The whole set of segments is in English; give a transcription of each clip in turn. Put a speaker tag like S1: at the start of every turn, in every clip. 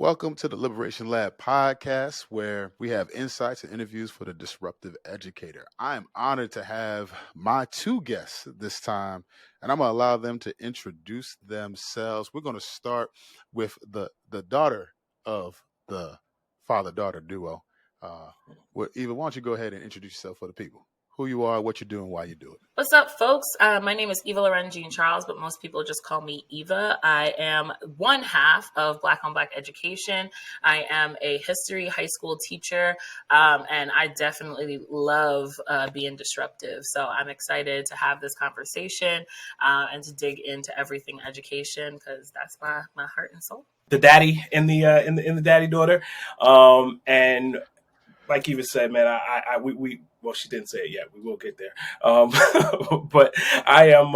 S1: Welcome to the Liberation Lab podcast, where we have insights and interviews for the disruptive educator. I am honored to have my two guests this time, and I'm going to allow them to introduce themselves. We're going to start with the daughter of the father-daughter duo. Eva, why don't you go ahead and introduce yourself for the people? Who you are, what you're doing, why you do it.
S2: What's up, folks? My name is Eva Loren Jean Charles, but most people just call me Eva. I am one half of Black on Black Education. I am a history high school teacher, and I definitely love being disruptive. So I'm excited to have this conversation and to dig into everything education, because that's my heart and soul.
S3: The daddy and the daddy daughter, and like Eva said, man, we well, she didn't say it yet. We will get there. But I am,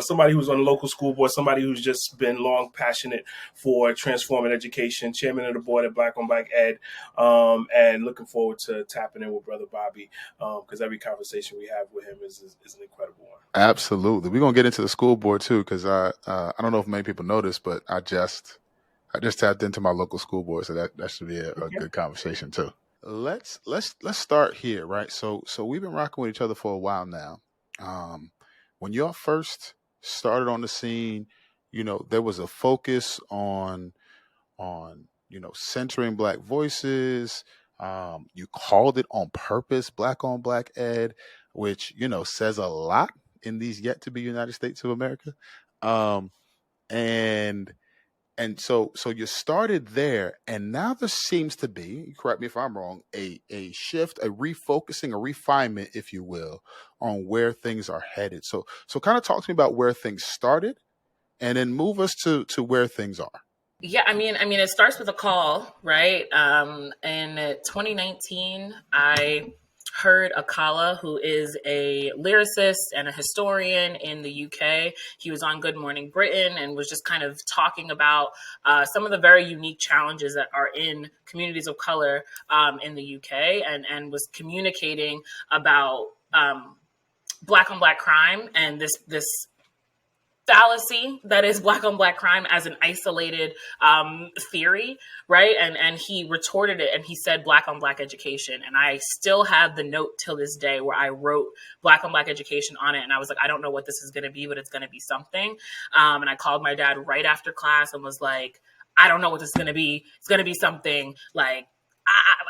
S3: somebody who's on the local school board, somebody who's just been long passionate for transforming education, chairman of the board at Black on Black Ed, and looking forward to tapping in with Brother Bobby, because every conversation we have with him is an incredible one.
S1: Absolutely. We're going to get into the school board too, because I don't know if many people know this, but I just tapped into my local school board, so that should be a good conversation too. Let's start here, right? So we've been rocking with each other for a while now. When y'all first started on the scene, there was a focus on centering Black voices. You called it on purpose Black on Black Ed, which says a lot in these yet to be United States of America. And so you started there, and now there seems to be, correct me if I'm wrong, a shift, a refocusing, a refinement, if you will, on where things are headed. So kind of talk to me about where things started, and then move us to where things are.
S2: Yeah, I mean, it starts with a call, right? In 2019, I heard Akala, who is a lyricist and a historian in the UK. He was on Good Morning Britain and was just kind of talking about some of the very unique challenges that are in communities of color in the UK, and was communicating about Black on Black crime and this fallacy that is Black on Black crime as an isolated theory, right? And he retorted it, and he said Black on Black education. And I still have the note till this day where I wrote Black on Black education on it. And I was like, I don't know what this is going to be, but it's going to be something. And I called my dad right after class and was like, I don't know what this is going to be. It's going to be something like,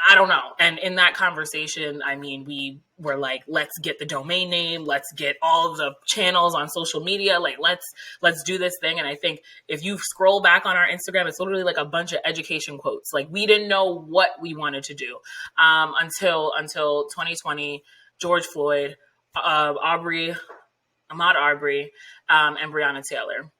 S2: I don't know. And in that conversation, I mean, we were like, let's get the domain name. Let's get all of the channels on social media. Like, let's do this thing. And I think if you scroll back on our Instagram, it's literally like a bunch of education quotes. Like, we didn't know what we wanted to do until 2020, George Floyd, Ahmaud Arbery, and Breonna Taylor.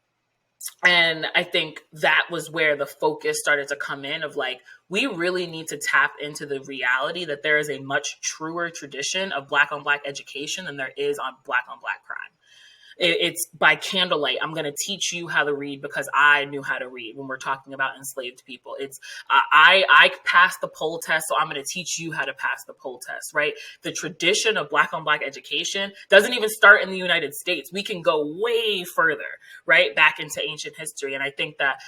S2: And I think that was where the focus started to come in of like, we really need to tap into the reality that there is a much truer tradition of Black on Black education than there is on Black crime. It's by candlelight. I'm going to teach you how to read because I knew how to read when we're talking about enslaved people. It's I passed the poll test, so I'm going to teach you how to pass the poll test, right? The tradition of Black on Black education doesn't even start in the United States. We can go way further, right, back into ancient history. And I think that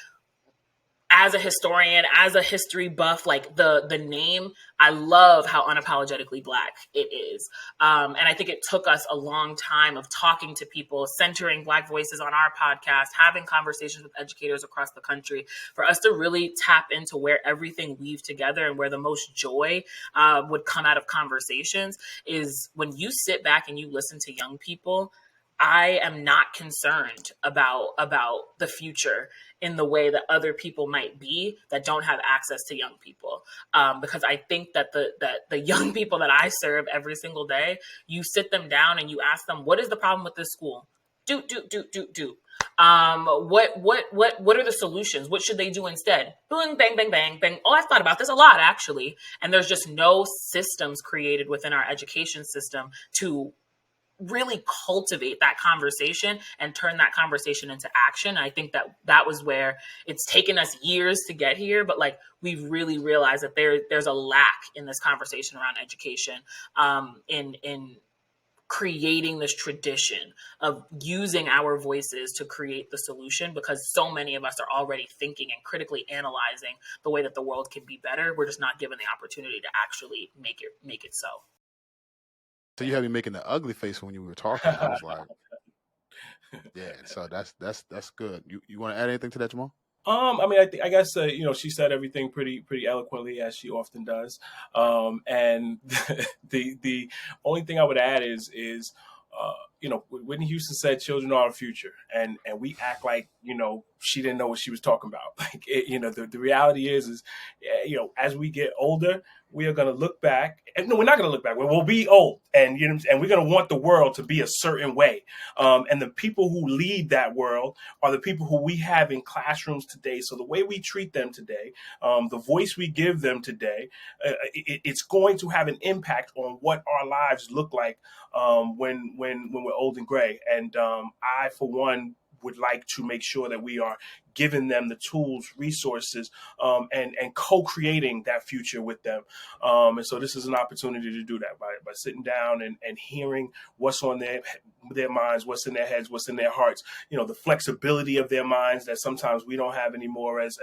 S2: as a historian, as a history buff, like the name, I love how unapologetically Black it is. And I think it took us a long time of talking to people, centering Black voices on our podcast, having conversations with educators across the country for us to really tap into where everything weaved together and where the most joy would come out of conversations is when you sit back and you listen to young people. I am not concerned about the future in the way that other people might be that don't have access to young people. Because I think that the young people that I serve every single day, you sit them down and you ask them, what is the problem with this school? Do. What are the solutions? What should they do instead? Boom, bang, bang, bang, bang. Oh, I've thought about this a lot, actually. And there's just no systems created within our education system to really cultivate that conversation and turn that conversation into action. I think that was where it's taken us years to get here, but like we've really realized that there's a lack in this conversation around education in creating this tradition of using our voices to create the solution, because so many of us are already thinking and critically analyzing the way that the world can be better. We're just not given the opportunity to actually make it so.
S1: So you had me making the ugly face when you were talking. I was like, yeah. So that's good. You want to add anything to that, Jamal?
S3: I mean, I guess she said everything pretty eloquently, as she often does. And the only thing I would add is Whitney Houston said, "Children are our future," and we act like she didn't know what she was talking about. Like the reality is as we get older, we are going to look back. And no, we're not going to look back. We'll be old, and and we're going to want the world to be a certain way. And the people who lead that world are the people who we have in classrooms today. So the way we treat them today, the voice we give them today, it's going to have an impact on what our lives look like when we're old and gray. And I, for one, would like to make sure that we are giving them the tools, resources, and co-creating that future with them. And so this is an opportunity to do that by sitting down and hearing what's on their minds, what's in their heads, what's in their hearts. The flexibility of their minds that sometimes we don't have anymore as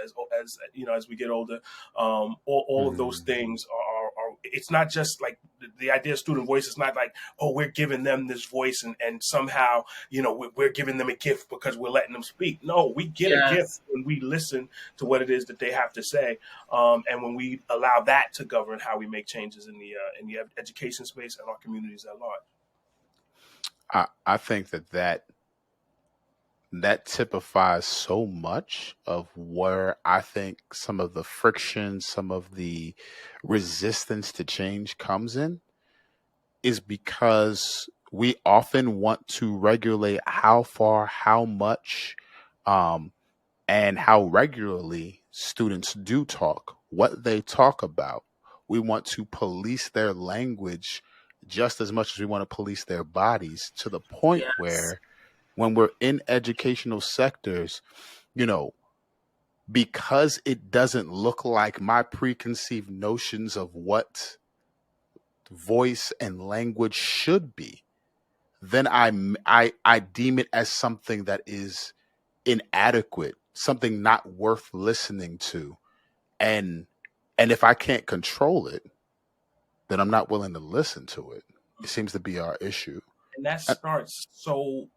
S3: we get older. All of those things are it's not just like the idea of student voice is not like, oh, we're giving them this voice and somehow, we're giving them a gift because we're letting them speak. No, we get a gift when we listen to what it is that they have to say. And when we allow that to govern how we make changes in the education space and our communities at large.
S1: I think that typifies so much of where I think some of the friction, some of the resistance to change comes in, is because we often want to regulate how far, how much, and how regularly students do talk, what they talk about. We want to police their language just as much as we want to police their bodies, to the point where when we're in educational sectors, because it doesn't look like my preconceived notions of what voice and language should be, then I deem it as something that is inadequate, something not worth listening to. And if I can't control it, then I'm not willing to listen to it. It seems to be our issue.
S3: And that starts so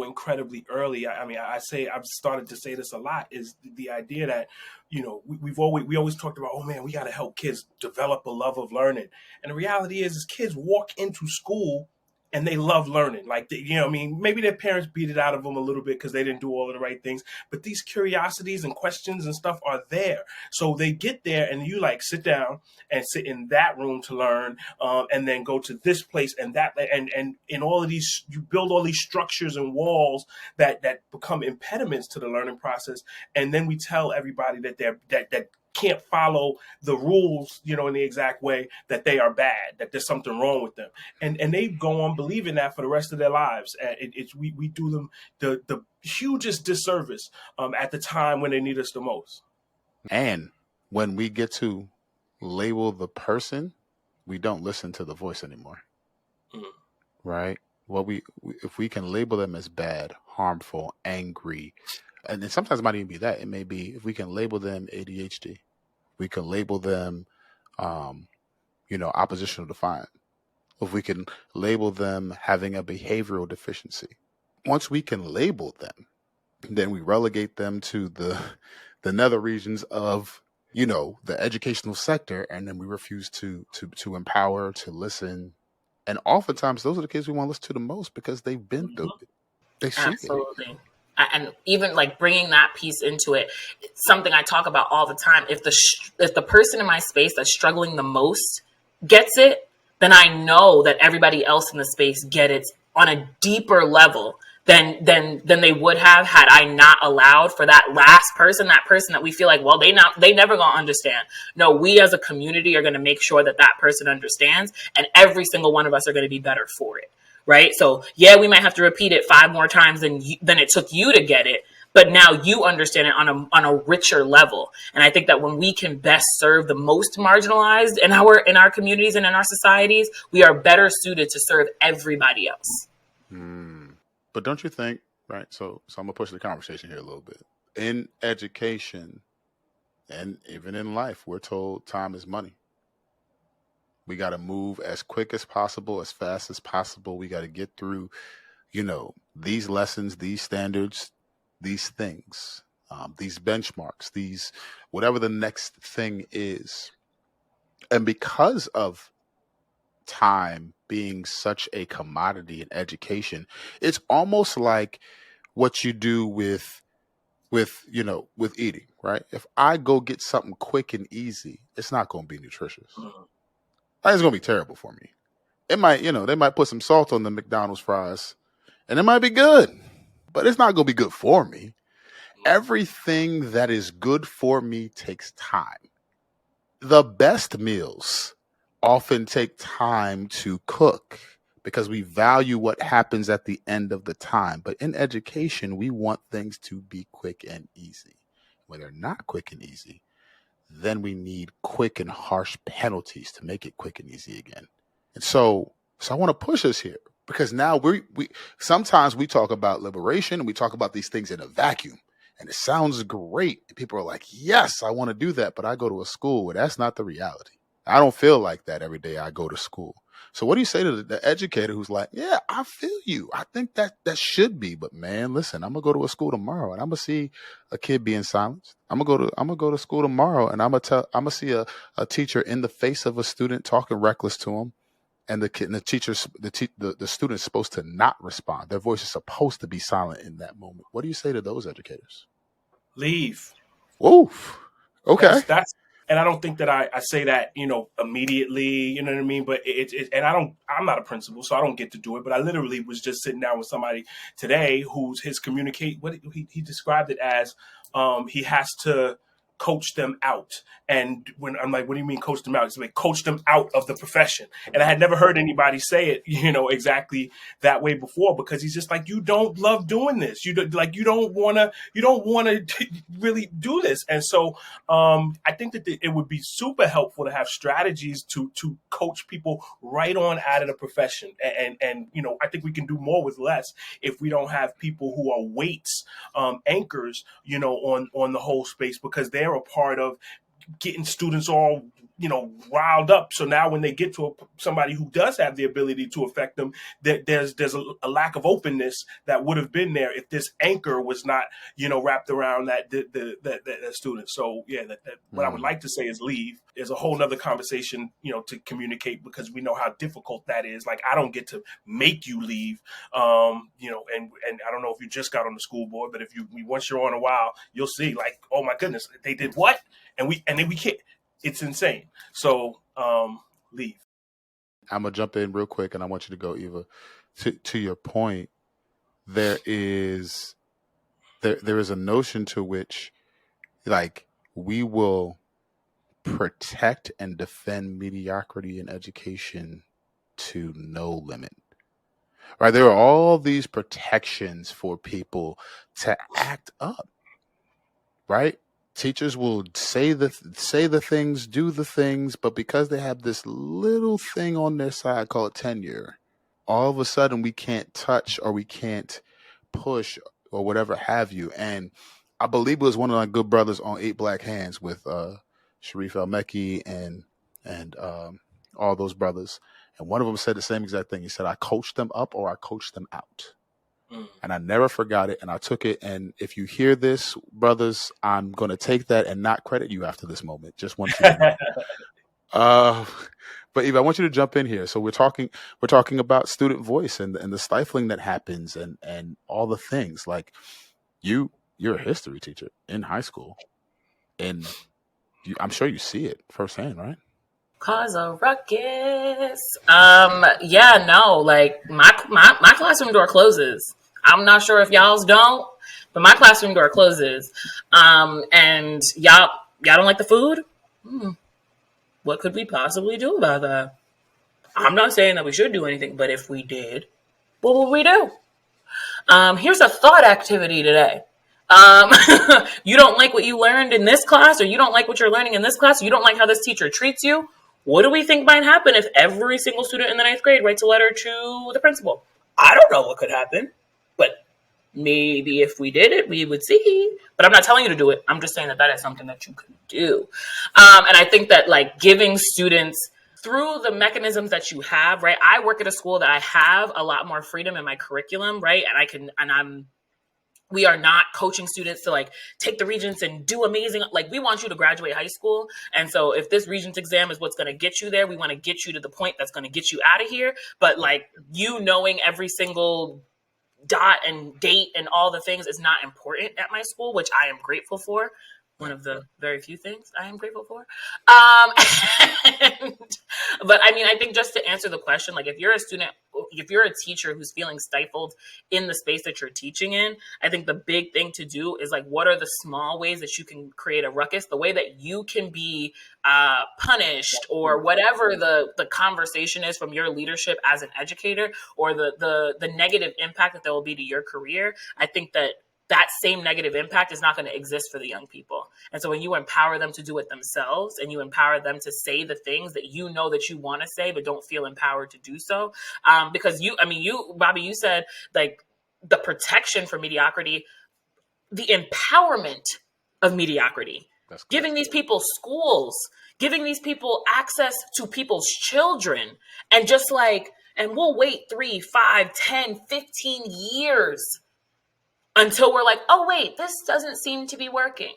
S3: incredibly early. I mean, I've started to say this a lot, is the idea that, we always talked about, oh man, we got to help kids develop a love of learning. And the reality is kids walk into school and they love learning. Like, maybe their parents beat it out of them a little bit because they didn't do all of the right things, but these curiosities and questions and stuff are there. So they get there and you sit down and sit in that room to learn, and then go to this place and that, and in all of these, you build all these structures and walls that become impediments to the learning process. And then we tell everybody that that can't follow the rules, in the exact way, that they are bad, that there's something wrong with them. And they go on believing that for the rest of their lives. We do them the hugest disservice at the time when they need us the most.
S1: And when we get to label the person, we don't listen to the voice anymore. Right? Well, if we can label them as bad, harmful, angry, and then sometimes it might even be that. It may be if we can label them ADHD, we can label them, oppositional defiant. If we can label them having a behavioral deficiency. Once we can label them, then we relegate them to the nether regions of, the educational sector, and then we refuse to empower, to listen. And oftentimes those are the kids we want to listen to the most because they've been through it. They see
S2: Absolutely.
S1: it.
S2: And even bringing that piece into it, it's something I talk about all the time. If the person in my space that's struggling the most gets it, then I know that everybody else in the space get it on a deeper level than they would have had I not allowed for that last person, that person that we feel like, well, they never gonna understand. No, we as a community are gonna make sure that person understands, and every single one of us are gonna be better for it. Right. So, yeah, we might have to repeat it 5 more times than it took you to get it. but now you understand it on a richer level. And I think that when we can best serve the most marginalized in our communities and in our societies, we are better suited to serve everybody else.
S1: But don't you think, right? So I'm gonna push the conversation here a little bit. In education and even in life, we're told time is money. We got to move as quick as possible, as fast as possible. We got to get through, these lessons, these standards, these things, these benchmarks, these whatever the next thing is. And because of time being such a commodity in education, it's almost like what you do with eating, right? If I go get something quick and easy, it's not going to be nutritious. It's going to be terrible for me. It might, they might put some salt on the McDonald's fries and it might be good, but it's not going to be good for me. Everything that is good for me takes time. The best meals often take time to cook because we value what happens at the end of the time. But in education, we want things to be quick and easy. When they're not quick and easy, then we need quick and harsh penalties to make it quick and easy again. And so I want to push us here because now we sometimes we talk about liberation and we talk about these things in a vacuum and it sounds great. And people are like, yes, I want to do that. But I go to a school where that's not the reality. I don't feel like that every day I go to school. So what do you say to the educator who's like, yeah, I feel you. I think that should be. But man, listen, I'm going to go to a school tomorrow and I'm going to see a kid being silenced. I'm going to go to school tomorrow and I'm going to see a teacher in the face of a student talking reckless to him. And the student's supposed to not respond. Their voice is supposed to be silent in that moment. What do you say to those educators?
S3: Leave.
S1: Oof. Okay.
S3: That's and I don't think that I say that, immediately, you know what I mean? But I'm not a principal, so I don't get to do it. But I literally was just sitting down with somebody today who's what he described it as, he has to coach them out. And when I'm like, what do you mean coach them out? He's like, coach them out of the profession. And I had never heard anybody say it, exactly that way before, because he's just like, you don't love doing this. You don't want to really do this. And so I think that it would be super helpful to have strategies to coach people right on out of the profession. And I think we can do more with less if we don't have people who are weights, anchors, on the whole space, because they're a part of getting students all riled up. So now when they get to somebody who does have the ability to affect them, there's a lack of openness that would have been there if this anchor was not wrapped around that student. So yeah, what I would like to say is leave. There's a whole nother conversation to communicate, because we know how difficult that is. Like, I don't get to make you leave, and I don't know if you just got on the school board, but if once you're on a while, you'll see, like, oh my goodness, they did what, and then we can't. It's insane. So leave.
S1: I'm going to jump in real quick, and I want you to go, Eva. To your point, there is a notion to which, like, we will protect and defend mediocrity in education to no limit. Right? There are all these protections for people to act up. Right? Teachers will say the things, do the things, but because they have this little thing on their side called tenure, all of a sudden we can't touch or we can't push or whatever have you. And I believe it was one of my good brothers on 8 Black Hands with Sharif El-Mekki and all those brothers. And one of them said the same exact thing. He said, I coached them up or I coached them out. And I never forgot it, and I took it. And if you hear this, brothers, I'm going to take that and not credit you after this moment. Just want you to know. But Eva, I want you to jump in here. So we're talking about student voice and the stifling that happens and all the things. Like, you're a history teacher in high school, and I'm sure you see it firsthand, right?
S2: Cause a ruckus. Yeah, no, like my classroom door closes. I'm not sure if y'all's don't, but my classroom door closes. And y'all don't like the food? What could we possibly do about that? I'm not saying that we should do anything, but if we did, what would we do? Here's a thought activity today. You don't like what you learned in this class, or you don't like what you're learning in this class, or you don't like how this teacher treats you. What do we think might happen if every single student in the ninth grade writes a letter to the principal? I don't know what could happen, but maybe if we did it, we would see. But I'm not telling you to do it. I'm just saying that is something that you could do. And I think that like giving students through the mechanisms that you have, right? I work at a school that I have a lot more freedom in my curriculum, right? We are not coaching students to like take the regents and do amazing. Like we want you to graduate high school. And so if this regents exam is what's going to get you there, we want to get you to the point that's going to get you out of here. But like you knowing every single dot and date and all the things is not important at my school, which I am grateful for. One of the very few things I am grateful for. But I mean, I think just to answer the question, like if you're a student, if you're a teacher who's feeling stifled in the space that you're teaching in, I think the big thing to do is like, what are the small ways that you can create a ruckus? The way that you can be punished, or whatever the conversation is from your leadership as an educator, or the negative impact that there will be to your career. I think that same negative impact is not going to exist for the young people. And so when you empower them to do it themselves, and you empower them to say the things that you know that you want to say, but don't feel empowered to do so. Because Bobby, you said like the protection for mediocrity, the empowerment of mediocrity, giving these people schools, giving these people access to people's children, and just like, and we'll wait 3, 5, 10, 15 years until we're like, oh, wait, this doesn't seem to be working,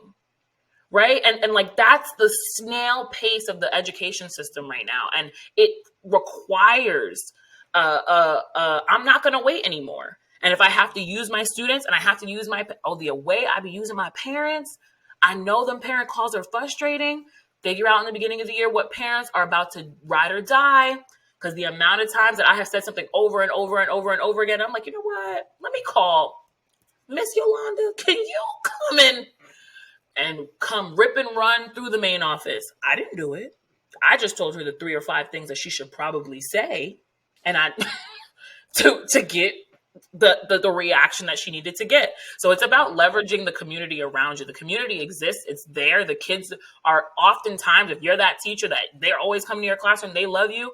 S2: right? And like, that's the snail pace of the education system right now. And it requires, I'm not going to wait anymore. And if I have to use my students, and I have to use the way I be using my parents, I know them parent calls are frustrating. Figure out in the beginning of the year what parents are about to ride or die. Because the amount of times that I have said something over and over and over and over again, I'm like, you know what? Let me call Miss Yolanda, can you come in and come rip and run through the main office? I didn't do it. I just told her the 3 or 5 things that she should probably say, and I to get the reaction that she needed to get. So it's about leveraging the community around you. The community exists. It's there. The kids are oftentimes, if you're that teacher that they're always coming to your classroom, they love you,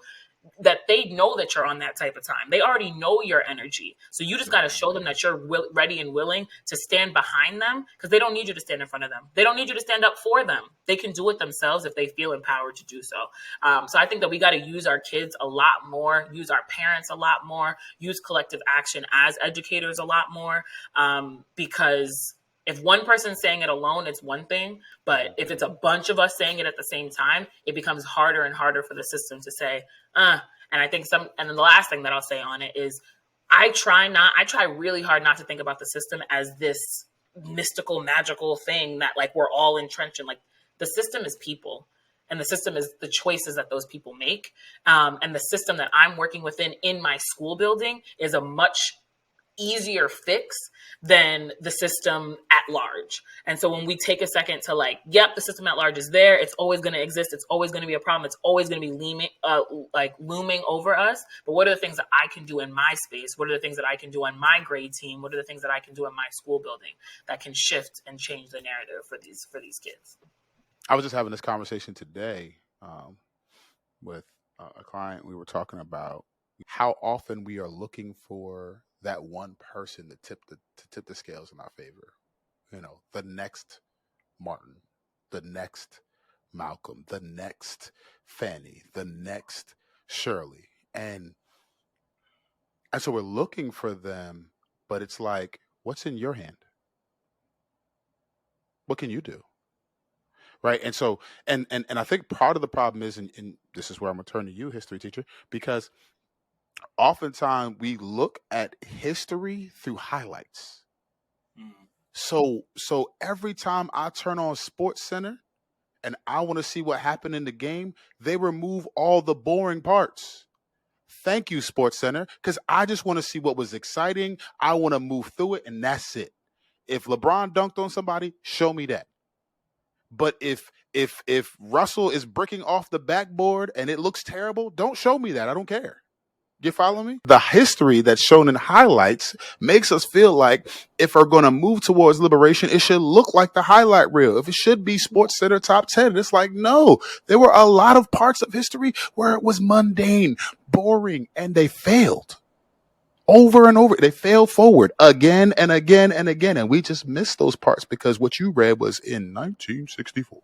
S2: that they know that you're on that type of time. They already know your energy. So you just got to show them that you're ready and willing to stand behind them, because they don't need you to stand in front of them. They don't need you to stand up for them. They can do it themselves if they feel empowered to do so. So I think that we got to use our kids a lot more, use our parents a lot more, use collective action as educators a lot more, because if one person's saying it alone, it's one thing. But if it's a bunch of us saying it at the same time, it becomes harder and harder for the system to say, and I think and then the last thing that I'll say on it is I try really hard not to think about the system as this mystical, magical thing that like we're all entrenched in. Like, the system is people, and the system is the choices that those people make. And the system that I'm working within in my school building is a much easier fix than the system at large. And so when we take a second to like, yep, the system at large is there. It's always going to exist. It's always going to be a problem. It's always going to be looming over us. But what are the things that I can do in my space? What are the things that I can do on my grade team? What are the things that I can do in my school building that can shift and change the narrative for these kids?
S1: I was just having this conversation today with a client. We were talking about how often we are looking for that one person to tip the scales in our favor. You know, the next Martin, the next Malcolm, the next Fanny, the next Shirley. And so we're looking for them, but it's like, what's in your hand? What can you do? Right. And so, and I think part of the problem is, and this is where I'm going to turn to you, history teacher, because oftentimes we look at history through highlights. So every time I turn on Sports Center and I want to see what happened in the game, they remove all the boring parts. Thank you, Sports Center, because I just want to see what was exciting. I want to move through it, and that's it. If LeBron dunked on somebody, show me that. But if Russell is bricking off the backboard and it looks terrible, don't show me that. I don't care. You follow me? The history that's shown in highlights makes us feel like if we're going to move towards liberation, it should look like the highlight reel. If it should be Sports Center top 10, it's like, no, there were a lot of parts of history where it was mundane, boring, and they failed over and over. They failed forward again and again and again. And we just missed those parts because what you read was in 1964.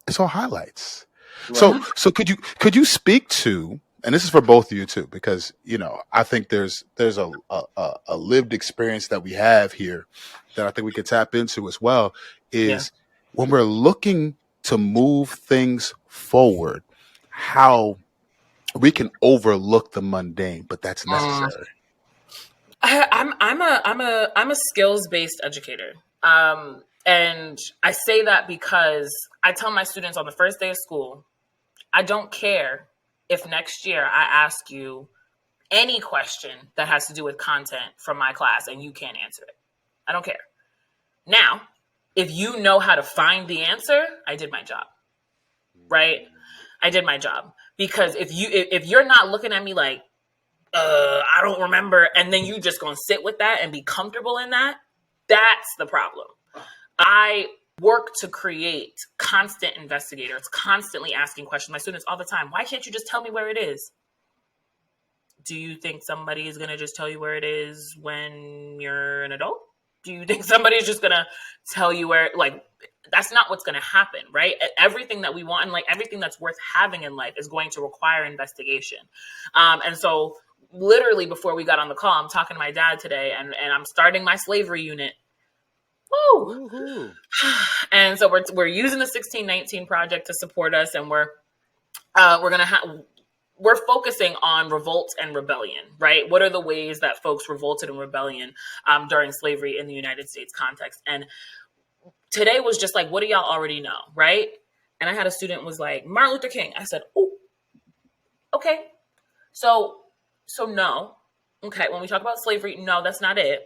S1: It's all highlights.
S3: Right.
S1: So could you speak to, and this is for both of you too, because I think there's a lived experience that we have here that I think we could tap into as well, is when we're looking to move things forward, how we can overlook the mundane, but that's necessary.
S2: I'm a skills based educator. And I say that because I tell my students on the first day of school, I don't care if next year I ask you any question that has to do with content from my class and you can't answer it. I don't care. Now, if you know how to find the answer, I did my job, right? I did my job. Because if you're not looking at me like, I don't remember, and then you just gonna sit with that and be comfortable in that, that's the problem. I work to create constant investigators, constantly asking questions. My students all the time, why can't you just tell me where it is? Do you think somebody is going to just tell you where it is when you're an adult? Do you think somebody's just going to tell you where, like, that's not what's going to happen, right? Everything that we want and like everything that's worth having in life is going to require investigation. And so literally before we got on the call, I'm talking to my dad today and I'm starting my slavery unit. Woo! Woo-hoo. And so we're using the 1619 project to support us, and we're focusing on revolt and rebellion, right? What are the ways that folks revolted and rebellion during slavery in the United States context? And today was just like, what do y'all already know, right? And I had a student was like, Martin Luther King. I said, oh, okay. So no. Okay, when we talk about slavery, no, that's not it.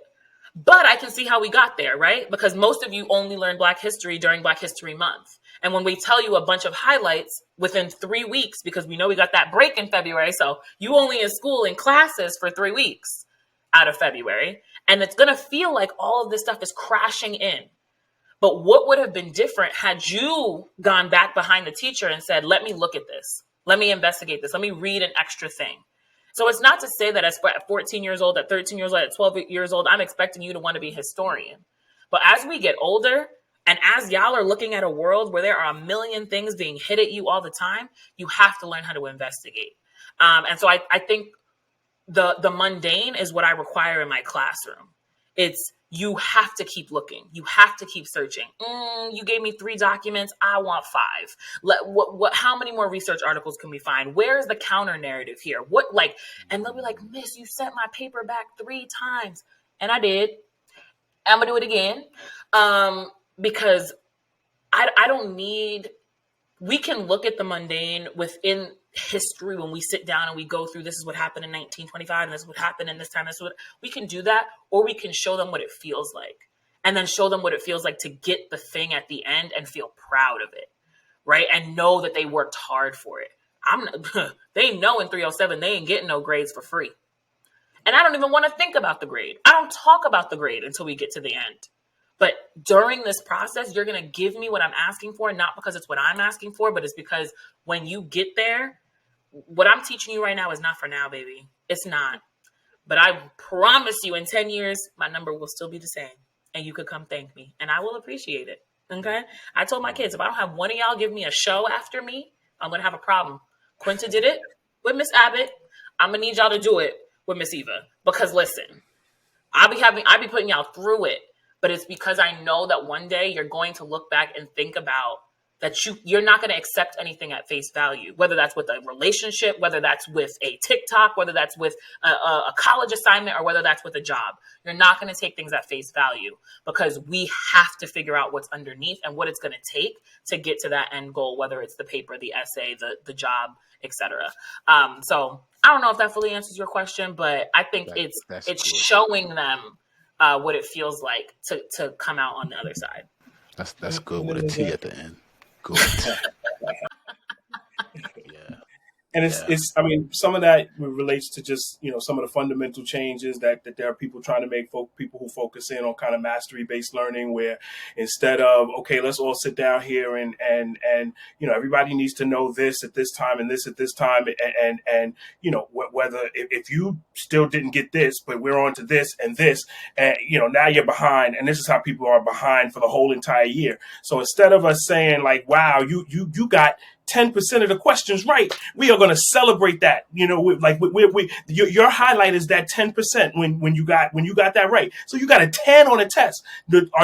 S2: But I can see how we got there, right? Because most of you only learn Black history during Black History Month. And when we tell you a bunch of highlights within 3 weeks, because we know we got that break in February, so you only in school in classes for 3 weeks out of February, and it's going to feel like all of this stuff is crashing in. But what would have been different had you gone back behind the teacher and said, let me look at this. Let me investigate this. Let me read an extra thing. So it's not to say that at 14 years old, at 13 years old, at 12 years old, I'm expecting you to want to be a historian. But as we get older, and as y'all are looking at a world where there are a million things being hit at you all the time, you have to learn how to investigate. And so I think the mundane is what I require in my classroom. It's you have to keep looking. You have to keep searching. You gave me 3 documents. I want 5. How many more research articles can we find? Where is the counter narrative here? And they'll be like, Miss, you sent my paper back 3 times. And I did. I'm going to do it again. Because I don't need, we can look at the mundane within history when we sit down and we go through, this is what happened in 1925 and this is what happened in this time. We can do that, or we can show them what it feels like, and then show them what it feels like to get the thing at the end and feel proud of it, right? And know that they worked hard for it. They know in 307 they ain't getting no grades for free. And I don't even want to think about the grade. I don't talk about the grade until we get to the end. But during this process, you're going to give me what I'm asking for, not because it's what I'm asking for, but it's because when you get there, what I'm teaching you right now is not for now, baby. It's not. But I promise you in 10 years, my number will still be the same. And you could come thank me. And I will appreciate it. Okay? I told my kids, if I don't have one of y'all give me a show after me, I'm going to have a problem. Quinta did it with Miss Abbott. I'm going to need y'all to do it with Miss Eva. Because listen, I be putting y'all through it. But it's because I know that one day you're going to look back and think about that you're not going to accept anything at face value, whether that's with a relationship, whether that's with a TikTok, whether that's with a college assignment, or whether that's with a job. You're not going to take things at face value because we have to figure out what's underneath and what it's going to take to get to that end goal, whether it's the paper, the essay, the job, etc. So I don't know if that fully answers your question, but I think it's showing them what it feels like to come out on the other side.
S1: That's good with a T at the end. Good. Yeah.
S3: And
S2: Yeah.
S3: it's I mean, some of that relates to just, some of the fundamental changes that there are people trying to make, people who focus in on kind of mastery based learning, where instead of, okay, let's all sit down here and everybody needs to know this at this time and this at this time, and whether if you still didn't get this, but we're on to this and this, and now you're behind, and this is how people are behind for the whole entire year. So instead of us saying like, wow, you got 10% of the questions right, we are going to celebrate that. Your highlight is that 10% when you got that right. So you got a 10 on a test.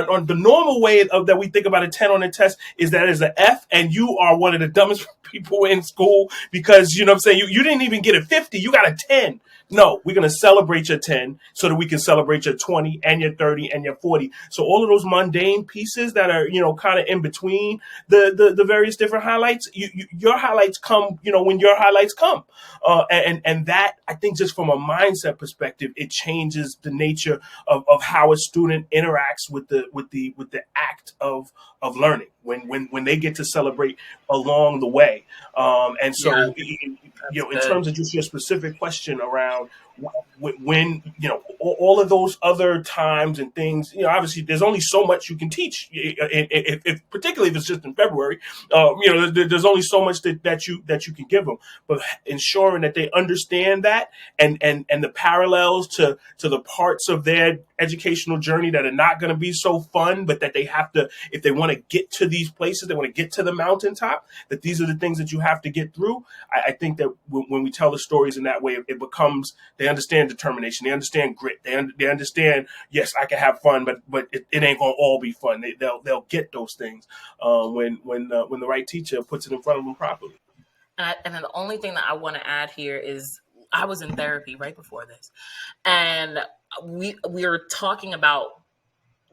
S3: On the normal way of that we think about a 10 on a test is that is an F, and you are one of the dumbest people in school, because what I'm saying, you didn't even get a 50, you got a 10. No, we're going to celebrate your 10 so that we can celebrate your 20 and your 30 and your 40. So all of those mundane pieces that are, kind of in between the various different highlights, your highlights come, when your highlights come. And that, I think, just from a mindset perspective, it changes the nature of how a student interacts with the act of learning when they get to celebrate along the way. And
S2: Yeah,
S3: so,
S2: that's
S3: in
S2: good.
S3: terms of just your specific question around when all of those other times and things, obviously there's only so much you can teach, particularly if it's just in February. There's only so much that you can give them, but ensuring that they understand that, and the parallels to the parts of their educational journey that are not going to be so fun, but that they have to, if they want to get to these places, they want to get to the mountaintop, that these are the things that you have to get through. I think that when we tell the stories in that way, it becomes, they understand determination, they understand grit, they understand, yes, I can have fun, but it ain't gonna all be fun. They'll get those things when the right teacher puts it in front of them properly.
S2: And then the only thing that I want to add here is I was in therapy right before this, and we were talking about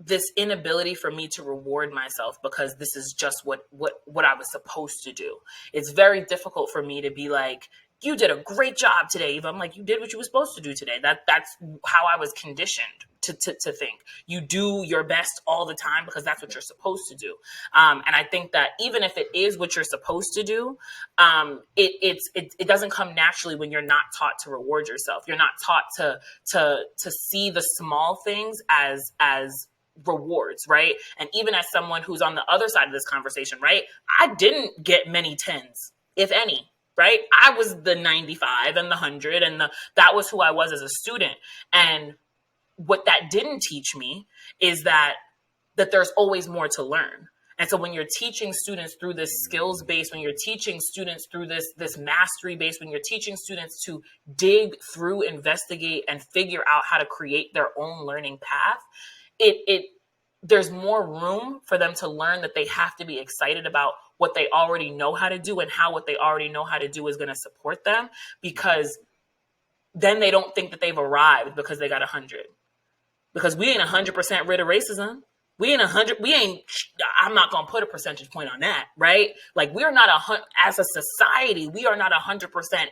S2: this inability for me to reward myself because this is just what I was supposed to do. It's very difficult for me to be like, you did a great job today, Eva. I'm like, you did what you were supposed to do today. That's how I was conditioned to think. You do your best all the time because that's what you're supposed to do. And I think that even if it is what you're supposed to do, it doesn't come naturally when you're not taught to reward yourself. You're not taught to see the small things as rewards, right? And even as someone who's on the other side of this conversation, right? I didn't get many tens, if any, right? I was the 95 and the 100, and that was who I was as a student. And what that didn't teach me is that there's always more to learn. And so when you're teaching students through this skills base, when you're teaching students through this mastery base, when you're teaching students to dig through, investigate, and figure out how to create their own learning path, it there's more room for them to learn that they have to be excited about what they already know how to do and how what they already know how to do is going to support them, because then they don't think that they've arrived because they got 100. Because we ain't 100% rid of racism. We ain't 100. We ain't. I'm not gonna put a percentage point on that, right? Like, we're not as a society, we are not 100%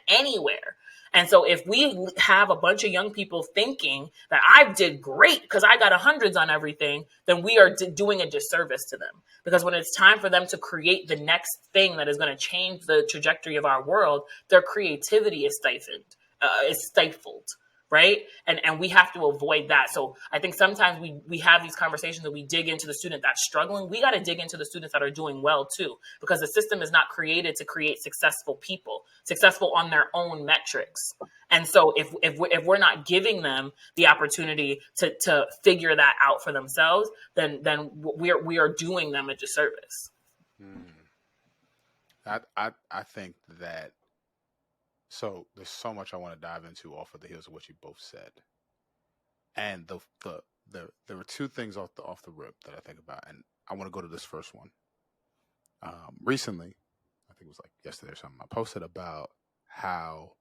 S2: anywhere. And so if we have a bunch of young people thinking that I did great because I got 100s on everything, then we are doing a disservice to them. Because when it's time for them to create the next thing that is going to change the trajectory of our world, their creativity is stifled, right? And we have to avoid that. So I think sometimes we have these conversations that we dig into the student that's struggling. We got to dig into the students that are doing well too, because the system is not created to create successful people, successful on their own metrics. And so if we're not giving them the opportunity to figure that out for themselves, then we are doing them a disservice.
S1: I think that, so there's so much I want to dive into off of the heels of what you both said, and there were two things off the rip that I think about, and I want to go to this first one. Recently, I think it was like yesterday or something, I posted about how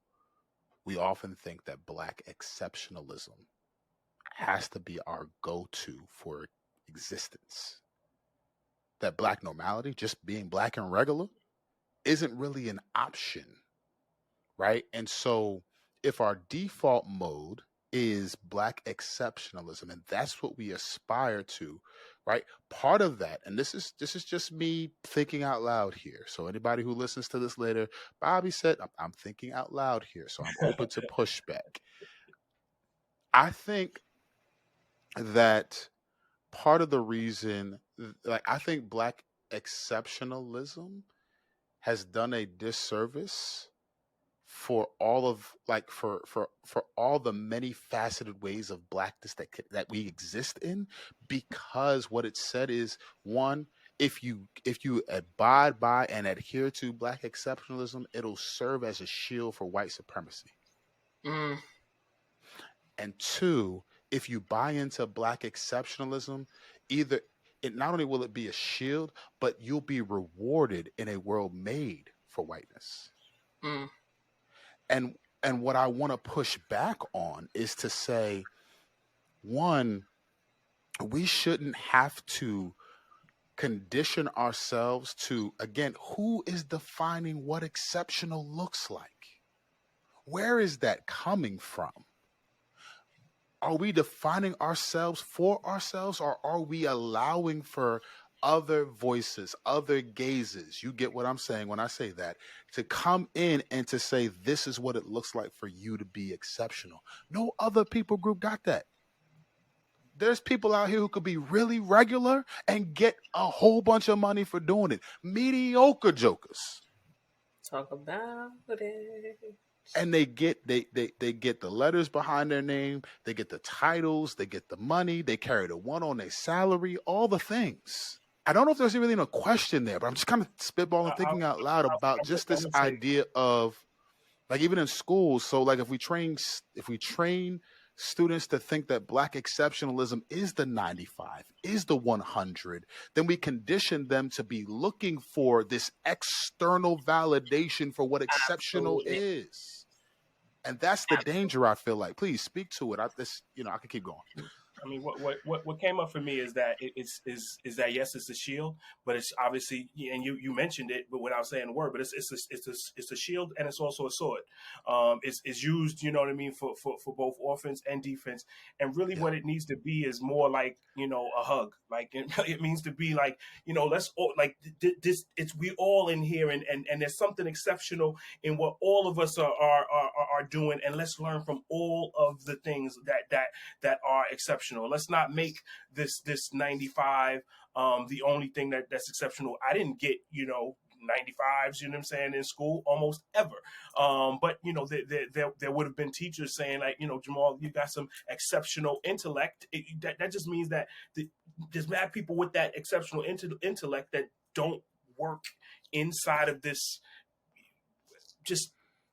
S1: we often think that Black exceptionalism has to be our go-to for existence. That Black normality, just being Black and regular, isn't really an option, right? And so if our default mode is Black exceptionalism, and that's what we aspire to, right? Part of that, and this is just me thinking out loud here. So anybody who listens to this later, Bobby said, I'm thinking out loud here, so I'm open to pushback. I think that part of the reason, like, I think Black exceptionalism has done a disservice for all of, like, for all the many faceted ways of blackness that we exist in, because what it said is, one, if you abide by and adhere to Black exceptionalism, it'll serve as a shield for white supremacy.
S2: Mm,
S1: And two, if you buy into Black exceptionalism, either it not only will it be a shield, but you'll be rewarded in a world made for whiteness.
S2: mm,
S1: And what I want to push back on is to say, one, we shouldn't have to condition ourselves to, again, who is defining what exceptional looks like? Where is that coming from? Are we defining ourselves for ourselves, or are we allowing for other voices, other gazes? You get what I'm saying when I say that, to come in and to say, this is what it looks like for you to be exceptional. No other people group got that. There's people out here who could be really regular and get a whole bunch of money for doing it. Mediocre jokers.
S2: talk about it.
S1: And they get they get the letters behind their name, they get the titles, they get the money, they carry the one on their salary, all the things. I don't know if there's really no question there, but I'm just kind of spitballing, thinking out loud about just
S3: I'm
S1: this
S3: gonna say,
S1: idea of, like, even in schools. So, like, if we train students to think that Black exceptionalism is the 95, is the 100, then we condition them to be looking for this external validation for what exceptional
S2: Absolutely.
S1: is. And that's the
S2: Absolutely.
S1: danger, I feel like. Please speak to it. I could keep going.
S3: I mean, what came up for me is that is that, yes, it's a shield, but it's obviously, and you mentioned it, but without saying the word, but it's a shield, and it's also a sword. It's used, you know what I mean, for both offense and defense, and really
S1: Yeah.
S3: what it needs to be is more like, a hug. Like it means to be like, let's all, like, this. It's we all in here, and there's something exceptional in what all of us are doing, and let's learn from all of the things that are exceptional. Let's not make this 95 the only thing that's exceptional. I didn't get 95s, you know what I'm saying, in school almost ever. But there would have been teachers saying, like, Jamaal, you got some exceptional intellect. That just means that there's mad people with that exceptional intellect that don't work inside of this just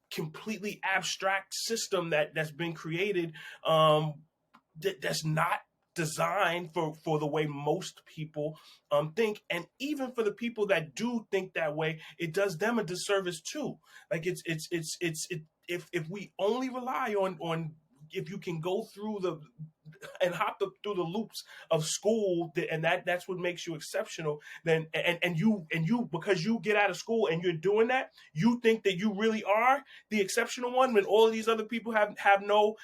S3: completely abstract system that's been created, that's not designed for the way most people think. And even for the people that do think that way, it does them a disservice too. Like if we only rely on if you can go through and hop through the loops of school, and that's what makes you exceptional, then and you because you get out of school and you're doing that, you think that you really are the exceptional one, when all of these other people have no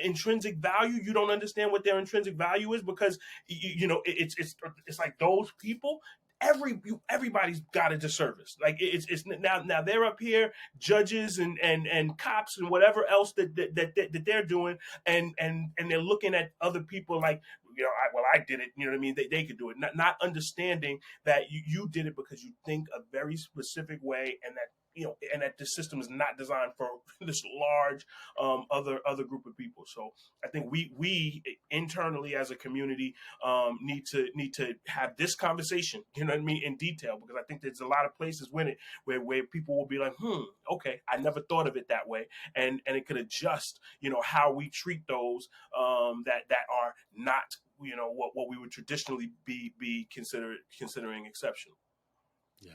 S3: intrinsic value. You don't understand what their intrinsic value is, because it's like those people, everybody's got a disservice. Like it's now they're up here, judges and cops and whatever else that they're doing, and they're looking at other people like, I did it, you know what I mean, they could do it, not understanding that you did it because you think a very specific way, and that and that the system is not designed for this large other group of people. So I think we internally as a community need to have this conversation, you know what I mean, in detail, because I think there's a lot of places where people will be like, okay, I never thought of it that way, and it could adjust, how we treat those that are not, what we would traditionally be considering exceptional.
S1: Yeah.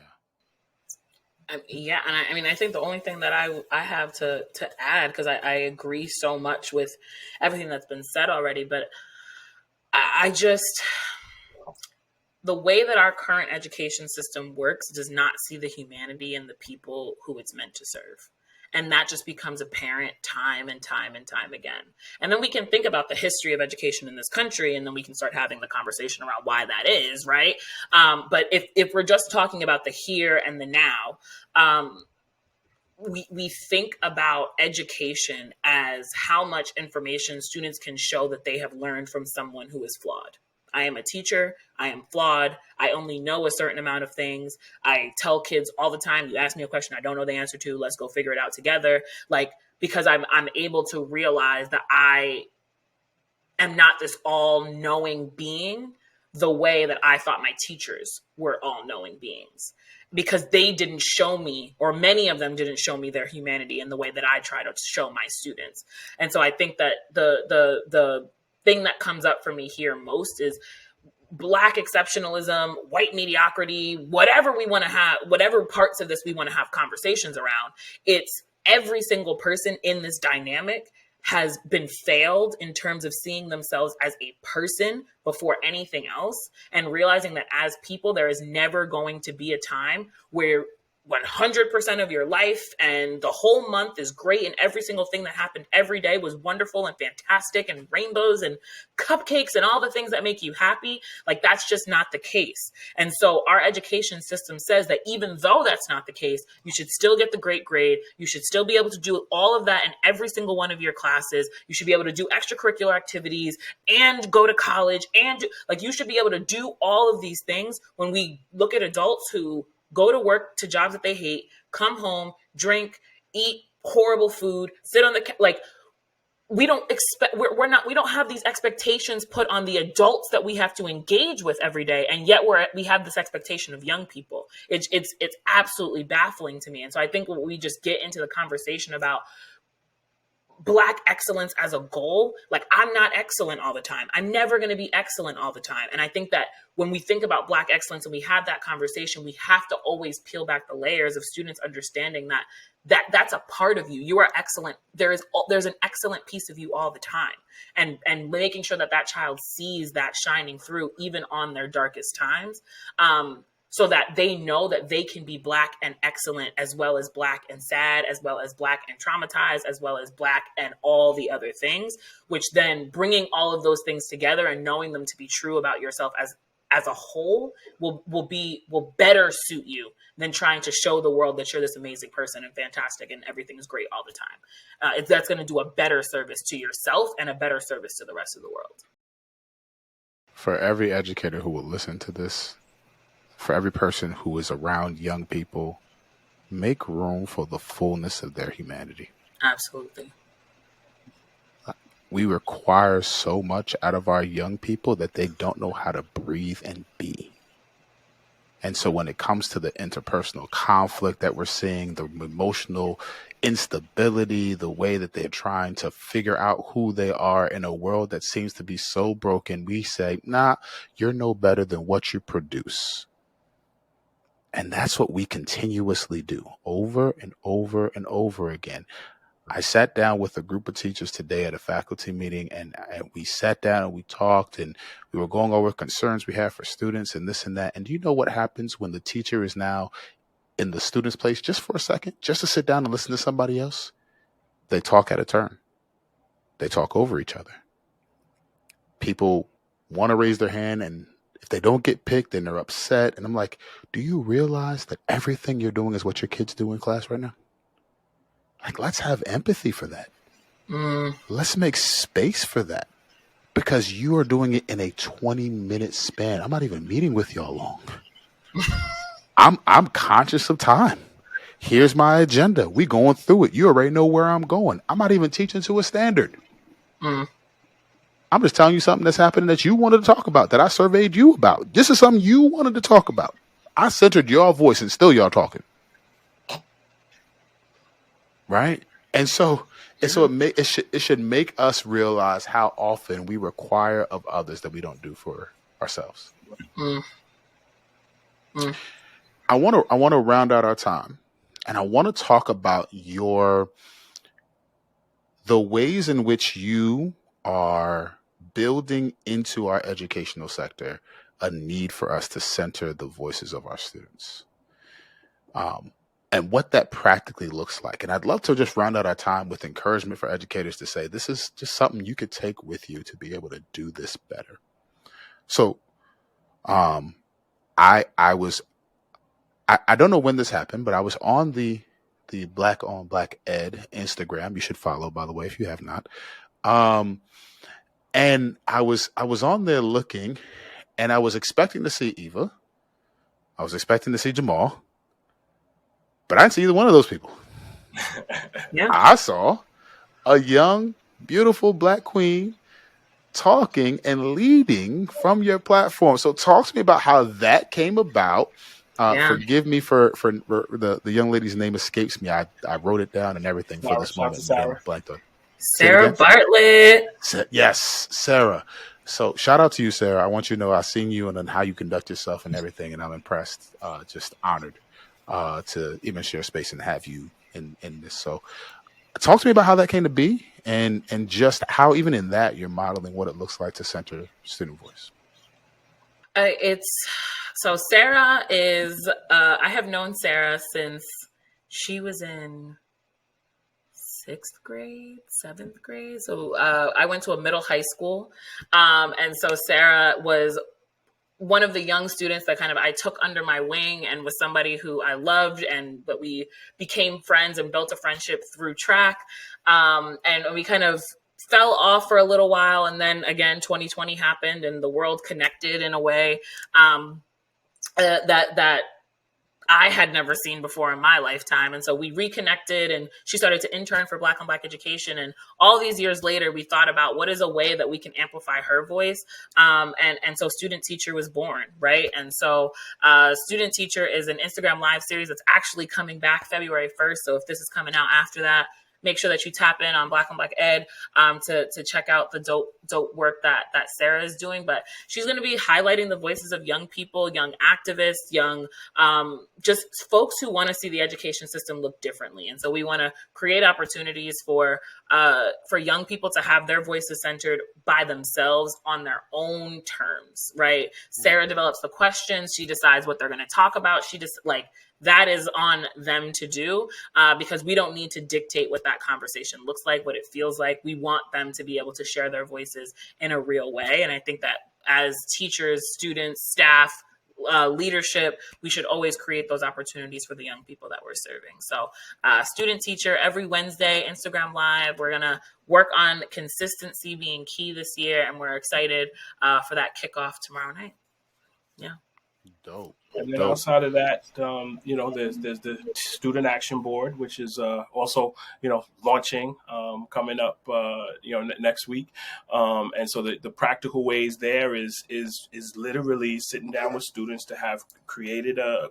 S2: Yeah, and I mean, I think the only thing that I have to add, because I agree so much with everything that's been said already, but I just, the way that our current education system works does not see the humanity in the people who it's meant to serve. And that just becomes apparent time and time and time again. And then we can think about the history of education in this country, and then we can start having the conversation around why that is, right? But if we're just talking about the here and the now, we think about education as how much information students can show that they have learned from someone who is flawed. I am a teacher. I am flawed. I only know a certain amount of things. I tell kids all the time, you ask me a question I don't know the answer to, let's go figure it out together. Like, because I'm able to realize that I am not this all-knowing being the way that I thought my teachers were all-knowing beings, because they didn't show me, or many of them didn't show me, their humanity in the way that I try to show my students. And so I think that the thing that comes up for me here most is Black exceptionalism, white mediocrity, whatever we want to have, whatever parts of this we want to have conversations around. It's every single person in this dynamic has been failed in terms of seeing themselves as a person before anything else, and realizing that as people, there is never going to be a time where 100% of your life and the whole month is great and every single thing that happened every day was wonderful and fantastic and rainbows and cupcakes and all the things that make you happy. Like, that's just not the case. And so our education system says that even though that's not the case, you should still get the great grade. You should still be able to do all of that in every single one of your classes. You should be able to do extracurricular activities and go to college, and you should be able to do all of these things. When we look at adults who go to work to jobs that they hate, come home, drink, eat horrible food, sit on the we don't expect, we don't have these expectations put on the adults that we have to engage with every day, and yet we have this expectation of young people. It's absolutely baffling to me. And so I think when we just get into the conversation about Black excellence as a goal, like, I'm not excellent all the time. I'm never going to be excellent all the time. And I think that when we think about Black excellence and we have that conversation, we have to always peel back the layers of students understanding that that's a part of you. You are excellent. There's an excellent piece of you all the time. And making sure that child sees that shining through even on their darkest times. So that they know that they can be Black and excellent, as well as Black and sad, as well as Black and traumatized, as well as Black and all the other things, which then bringing all of those things together and knowing them to be true about yourself as a whole will better suit you than trying to show the world that you're this amazing person and fantastic and everything is great all the time. That's going to do a better service to yourself and a better service to the rest of the world.
S1: For every educator who will listen to this, for every person who is around young people, make room for the fullness of their humanity.
S2: Absolutely.
S1: We require so much out of our young people that they don't know how to breathe and be. And so when it comes to the interpersonal conflict that we're seeing, the emotional instability, the way that they're trying to figure out who they are in a world that seems to be so broken, we say, nah, you're no better than what you produce. And that's what we continuously do over and over and over again. I sat down with a group of teachers today at a faculty meeting, and we sat down and we talked, and we were going over concerns we have for students and this and that. And do you know what happens when the teacher is now in the student's place just for a second, just to sit down and listen to somebody else? They talk at a turn. They talk over each other. People want to raise their hand, and if they don't get picked, then they're upset. And I'm like, do you realize that everything you're doing is what your kids do in class right now? Like, let's have empathy for that. Let's make space for that, because you are doing it in a 20-minute span. I'm not even meeting with y'all long. I'm conscious of time. Here's my agenda. We going through it. You already know where I'm going. I'm not even teaching to a standard. I'm just telling you something that's happening that you wanted to talk about, that I surveyed you about. This is something you wanted to talk about. I centered your voice and still y'all talking. Right? And so it should make us realize how often we require of others that we don't do for ourselves. I want to round out our time, and I want to talk about the ways in which you are building into our educational sector a need for us to center the voices of our students. and what that practically looks like. And I'd love to just round out our time with encouragement for educators to say, this is just something you could take with you to be able to do this better. So, um, I was, I don't know when this happened, but I was on the Black on Black Ed Instagram. You should follow, by the way, if you have not. Um, and I was on there looking, and I was expecting to see Eva. I was expecting to see Jamaal, but I didn't see either one of those people.
S2: Yeah.
S1: I saw a young, beautiful black queen talking and leading from your platform. So talk to me about how that came about.
S2: Yeah.
S1: Forgive me for the young lady's name escapes me. I wrote it down and everything for
S3: Sarah,
S1: this
S3: shout out to
S1: moment, again
S3: Sarah.
S1: blanked on. Say it
S2: Sarah
S1: again.
S2: Bartlett.
S1: Yes, Sarah. So shout out to you, Sarah. I want you to know I've seen you and then how you conduct yourself and everything, and I'm impressed. Just honored to even share space and have you in this. So talk to me about how that came to be, and just how even in that you're modeling what it looks like to center student voice.
S2: It's so Sarah is. I have known Sarah since she was in sixth grade, seventh grade. So I went to a middle high school, and so Sarah was one of the young students that kind of I took under my wing and was somebody who I loved, and but we became friends and built a friendship through track, and we kind of fell off for a little while, and then again 2020 happened and the world connected in a way that I had never seen before in my lifetime. And so we reconnected, and she started to intern for Black on Black education. And all these years later, we thought about what is a way that we can amplify her voice. And so Student Teacher was born, right? And so Student Teacher is an Instagram live series that's actually coming back February 1st. So if this is coming out after that, make sure that you tap in on Black on Black Ed to check out the dope work that Sarah is doing. But she's going to be highlighting the voices of young people, young activists, young just folks who want to see the education system look differently. And so we want to create opportunities for young people to have their voices centered by themselves on their own terms, right? Sarah develops the questions. She decides what they're going to talk about. She just that is on them to do because we don't need to dictate what that conversation looks like, what it feels like. We want them to be able to share their voices in a real way. And I think that as teachers, students, staff, leadership, we should always create those opportunities for the young people that we're serving. So Student Teacher every Wednesday, Instagram Live. We're going to work on consistency being key this year, and we're excited for that kickoff tomorrow night. Yeah.
S1: Dope.
S3: And then
S1: Dope.
S3: outside of that, there's the Student Action Board, which is also launching coming up next week. And so the practical ways there is literally sitting down with students to have co-created a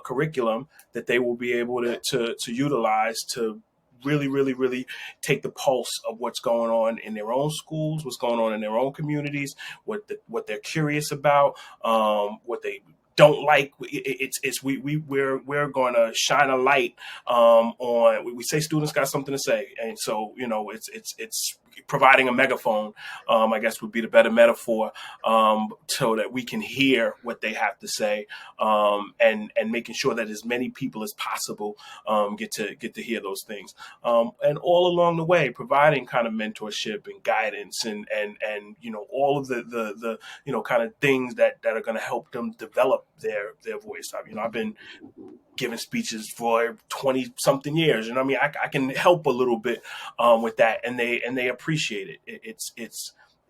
S3: curriculum that they will be able to utilize to really, really, really take the pulse of what's going on in their own schools, what's going on in their own communities, what they're curious about, what they don't like. We're going to shine a light on. We say students got something to say, and so it's providing a megaphone, I guess would be the better metaphor, so that we can hear what they have to say, and making sure that as many people as possible get to hear those things, and all along the way providing kind of mentorship and guidance and all of the kind of things that are going to help them develop their voice. I've been giving speeches for 20 something years, and I can help a little bit with that, and they appreciate it.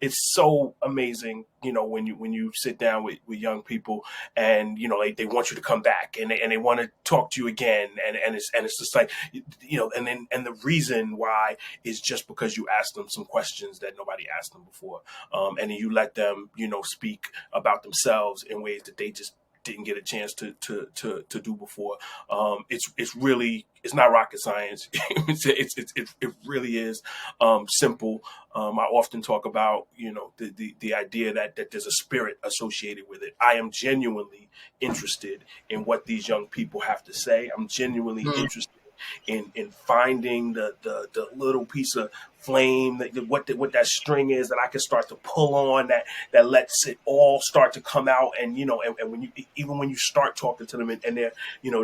S3: It's so amazing, when you sit down with young people, and they want you to come back, and they want to talk to you again, and it's just like, and the reason why is just because you asked them some questions that nobody asked them before, and then you let them speak about themselves in ways that they just didn't get a chance to do before. It's not rocket science. It really is simple. I often talk about the idea that there's a spirit associated with it. I am genuinely interested in what these young people have to say. I'm genuinely interested in finding the little piece of flame, what that string is that I can start to pull on, that lets it all start to come out. And and when you, even when you start talking to them, and they're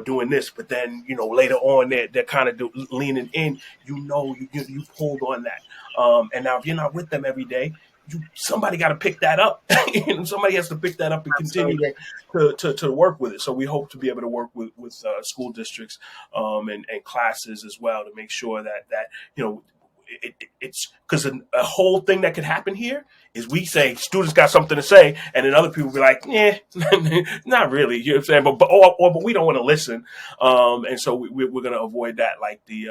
S3: doing this, but then later on they're kind of leaning in, you pulled on that. And now if you're not with them every day, somebody got to pick that up. Somebody has to pick that up and continue to work with it. So we hope to be able to work with school districts and classes as well, to make sure that it's because a whole thing that could happen here is we say students got something to say, and then other people be like, yeah, not really. You know what I'm saying? But we don't want to listen. And so we're going to avoid that, like the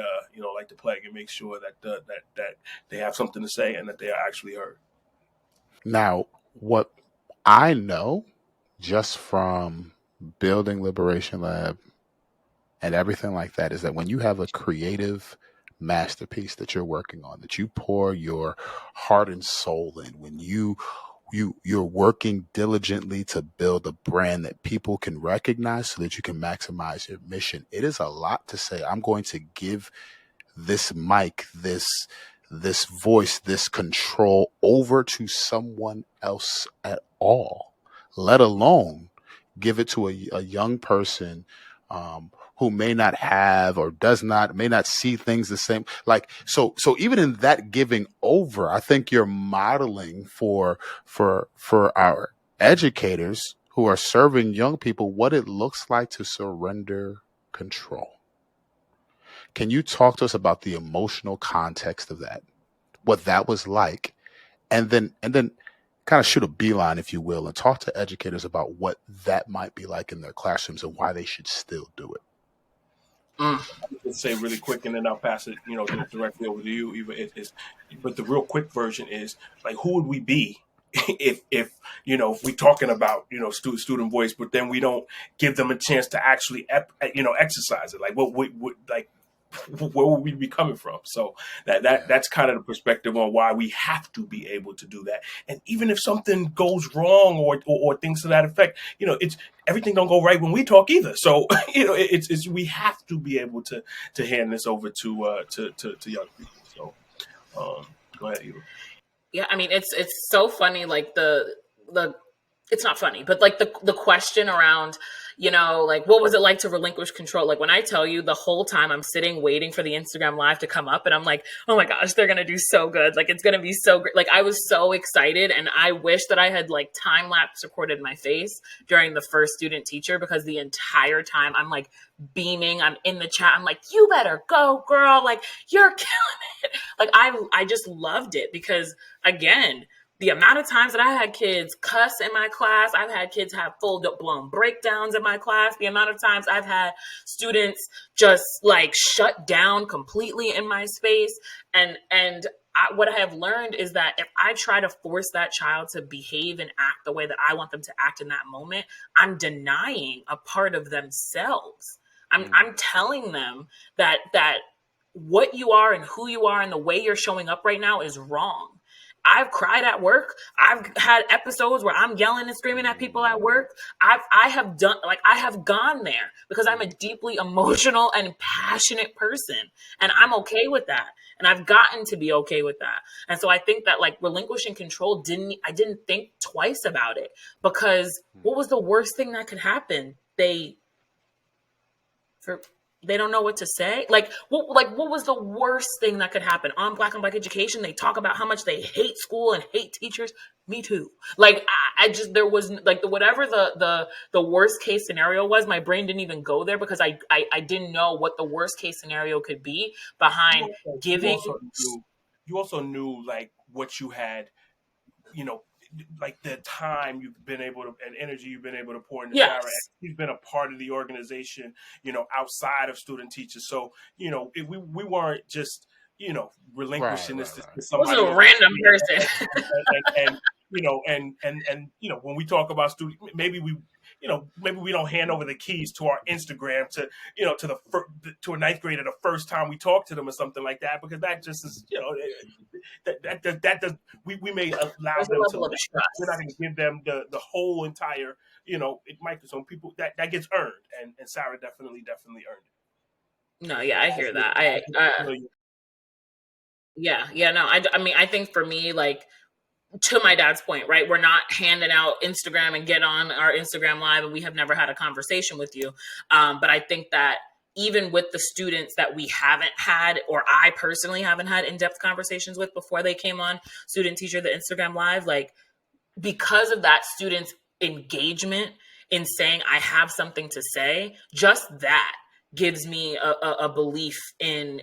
S3: like the plague, and make sure that that they have something to say and that they are actually heard.
S1: Now, what I know just from building Liberation Lab and everything like that is that when you have a creative masterpiece that you're working on, that you pour your heart and soul in, when you're working diligently to build a brand that people can recognize so that you can maximize your mission, it is a lot to say, I'm going to give this mic, this voice, this control over to someone else at all, let alone give it to a young person who may not have or may not see things the same. Like, so even in that giving over, I think you're modeling for our educators who are serving young people what it looks like to surrender control. Can you talk to us about the emotional context of that, what that was like, and then kind of shoot a beeline, if you will, and talk to educators about what that might be like in their classrooms and why they should still do it?
S3: Let's say really quick, and then I'll pass it, directly over to you. Even but the real quick version is, like, who would we be if we're talking about student voice, but then we don't give them a chance to actually exercise it? Like, what like, where would we be coming from? So that's kind of the perspective on why we have to be able to do that. And even if something goes wrong or things to that effect, it's everything don't go right when we talk either. So it's we have to be able to hand this over to young people. So go ahead, Eva.
S2: Yeah, I mean, it's so funny, like the it's not funny, but like the question around, like, what was it like to relinquish control? Like, when I tell you, the whole time I'm sitting waiting for the Instagram live to come up, and I'm like, oh my gosh, they're gonna do so good. Like, it's gonna be so great. Like, I was so excited, and I wish that I had like time lapse recorded my face during the first student teacher, because the entire time I'm like beaming, I'm in the chat, I'm like, you better go, girl, like, you're killing it. Like, I just loved it, because again, the amount of times that I had kids cuss in my class, I've had kids have full blown breakdowns in my class. The amount of times I've had students just like shut down completely in my space. And what I have learned is that if I try to force that child to behave and act the way that I want them to act in that moment, I'm denying a part of themselves. I'm telling them that what you are and who you are and the way you're showing up right now is wrong. I've cried at work. I've had episodes where I'm yelling and screaming at people at work. I have gone there because I'm a deeply emotional and passionate person, and I'm okay with that. And I've gotten to be okay with that. And so I think that, like, relinquishing control, I didn't think twice about it, because what was the worst thing that could happen? They don't know what to say. Like what was the worst thing that could happen? On Black on Black Education, they talk about how much they hate school and hate teachers. Me too. Like, I just, there was like whatever the worst case scenario was, my brain didn't even go there, because I didn't know what the worst case scenario could be behind giving.
S3: You also knew like what you had, like the time you've been able to, and energy you've been able to pour into Sarah. She's been a part of the organization, outside of student teachers. So, we weren't just, relinquishing this to somebody.
S2: It was a random person.
S3: And when we talk about student, maybe we don't hand over the keys to our Instagram to, to a ninth grader the first time we talk to them or something like that, because that just is, that does, we may allow them to, we're not going to give them the whole entire, microphone. People that gets earned, and Sarah definitely earned it.
S2: No, yeah, I hear that. No, I mean, I think for me, like, to my dad's point, right? We're not handing out Instagram and get on our Instagram live, and we have never had a conversation with you. But I think that even with the students that we haven't had, or I personally haven't had in-depth conversations with before they came on Student Teacher, the Instagram live, like, because of that student's engagement in saying I have something to say, just that gives me a belief in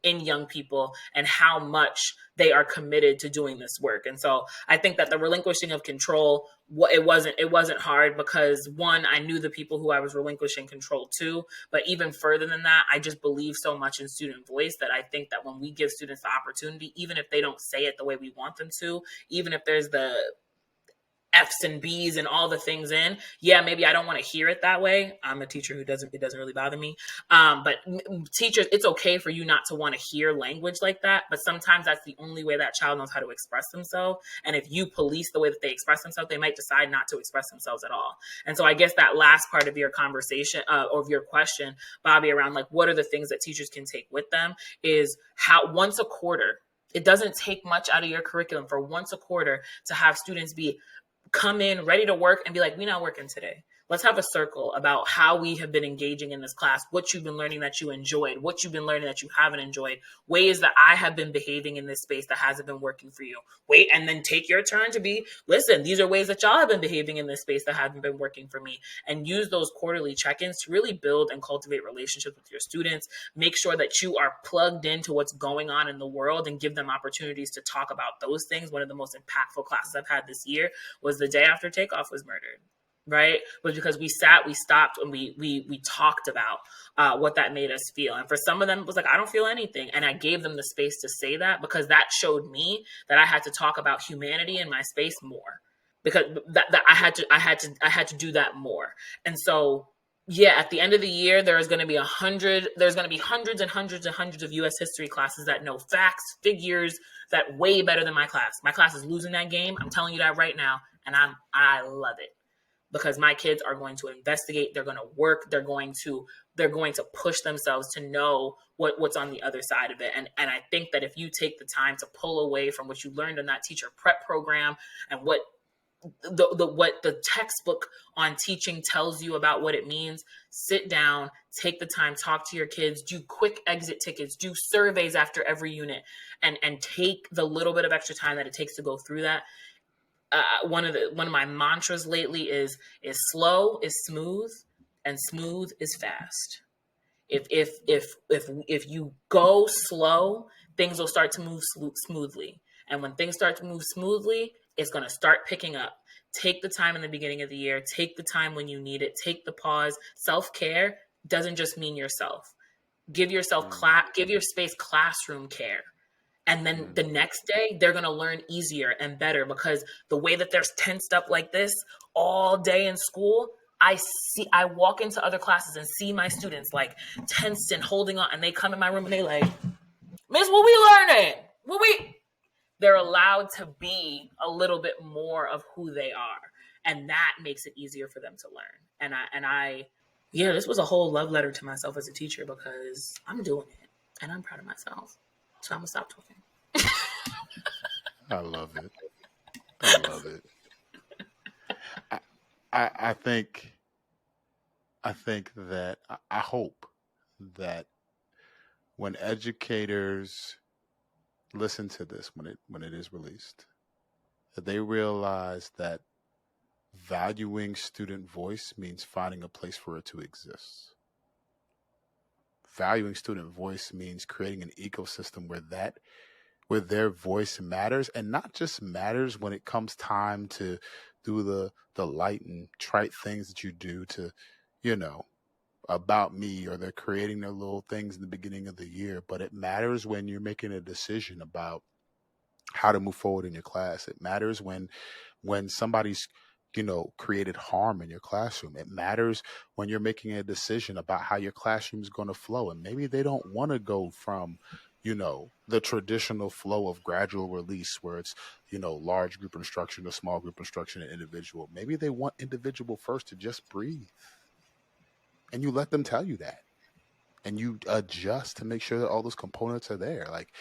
S2: young people and how much they are committed to doing this work. And so I think that the relinquishing of control, it wasn't hard, because one, I knew the people who I was relinquishing control to, but even further than that, I just believe so much in student voice that I think that when we give students the opportunity, even if they don't say it the way we want them to, even if there's the F's and B's and all the things in. Yeah, maybe I don't want to hear it that way. I'm a teacher it doesn't really bother me. But teachers, it's okay for you not to want to hear language like that. But sometimes that's the only way that child knows how to express themselves. And if you police the way that they express themselves, they might decide not to express themselves at all. And so I guess that last part of your conversation, or of your question, Bobby, around like, what are the things that teachers can take with them, is how once a quarter, it doesn't take much out of your curriculum for once a quarter to have students come in ready to work and be like, we're not working today. Let's have a circle about how we have been engaging in this class, what you've been learning that you enjoyed, what you've been learning that you haven't enjoyed, ways that I have been behaving in this space that hasn't been working for you. Wait, and then take your turn to listen, these are ways that y'all have been behaving in this space that haven't been working for me. And use those quarterly check-ins to really build and cultivate relationships with your students. Make sure that you are plugged into what's going on in the world and give them opportunities to talk about those things. One of the most impactful classes I've had this year was the day after Takeoff was murdered. Right? Was because we stopped, and we talked about what that made us feel. And for some of them, it was like, I don't feel anything. And I gave them the space to say that, because that showed me that I had to talk about humanity in my space more, because that I had to do that more. And so, yeah, at the end of the year, there's going to be hundreds and hundreds and hundreds of U.S. history classes that know facts, figures, that way better than my class. My class is losing that game. I'm telling you that right now. And I love it, because my kids are going to investigate, they're going to work, they're going to push themselves to know what's on the other side of it. And I think that if you take the time to pull away from what you learned in that teacher prep program and what the textbook on teaching tells you about what it means, sit down, take the time, talk to your kids, do quick exit tickets, do surveys after every unit, and take the little bit of extra time that it takes to go through that. One of my mantras lately is slow is smooth and smooth is fast. If you go slow, things will start to move smoothly. And when things start to move smoothly, it's going to start picking up. Take the time in the beginning of the year. Take the time when you need it. Take the pause. Self-care doesn't just mean yourself. Give yourself give your space classroom care. And then the next day, they're going to learn easier and better, because the way that they're tensed up like this all day in school, I walk into other classes and see my students like tensed and holding on, and they come in my room and they like, Miss, what we learning? They're allowed to be a little bit more of who they are. And that makes it easier for them to learn. Yeah, this was a whole love letter to myself as a teacher, because I'm doing it and I'm proud of myself. So I'm gonna stop talking.
S1: I love it. I love it. I think that I hope that when educators listen to this, when it is released, that they realize that valuing student voice means finding a place for it to exist. Valuing student voice means creating an ecosystem where their voice matters, and not just matters when it comes time to do the light and trite things that you do to, about me, or they're creating their little things in the beginning of the year, but it matters when you're making a decision about how to move forward in your class. It matters when somebody's created harm in your classroom. It matters when you're making a decision about how your classroom is going to flow, and maybe they don't want to go from the traditional flow of gradual release where it's large group instruction to small group instruction and individual. Maybe they want individual first to just breathe, and you let them tell you that. and you adjust to make sure that all those components are there. Like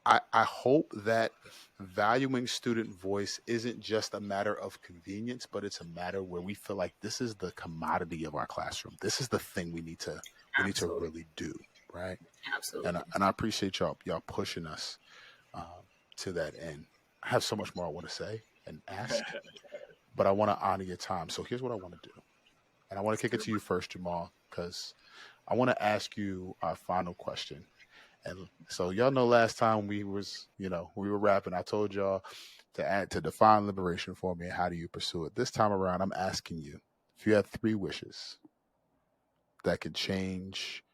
S1: I hope that valuing student voice isn't just a matter of convenience, but it's a matter where we feel like this is the commodity of our classroom. This is the thing we need to
S2: Absolutely.
S1: really do, right?
S2: Absolutely.
S1: And I appreciate y'all pushing us um, to that end. I have so much more I want to say and ask, but I want to honor your time. So here's what I want to do, and I want to
S2: Let's
S1: kick it
S2: do
S1: to you first, Jamal, because I want to ask you our final question. And so y'all know last time we were rapping, I told y'all to define liberation for me and how do you pursue it. This time around, I'm asking you if you had three wishes that could change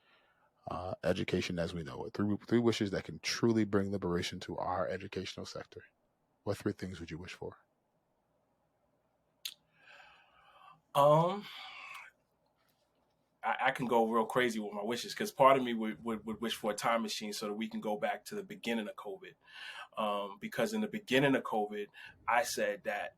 S1: education as we know it. Three wishes that can truly bring liberation to our educational sector. What three things would you wish for?
S3: Um, I can go real crazy with my wishes because part of me would wish for a time machine so that we can go back to the beginning of COVID. Because in the beginning of COVID, I said that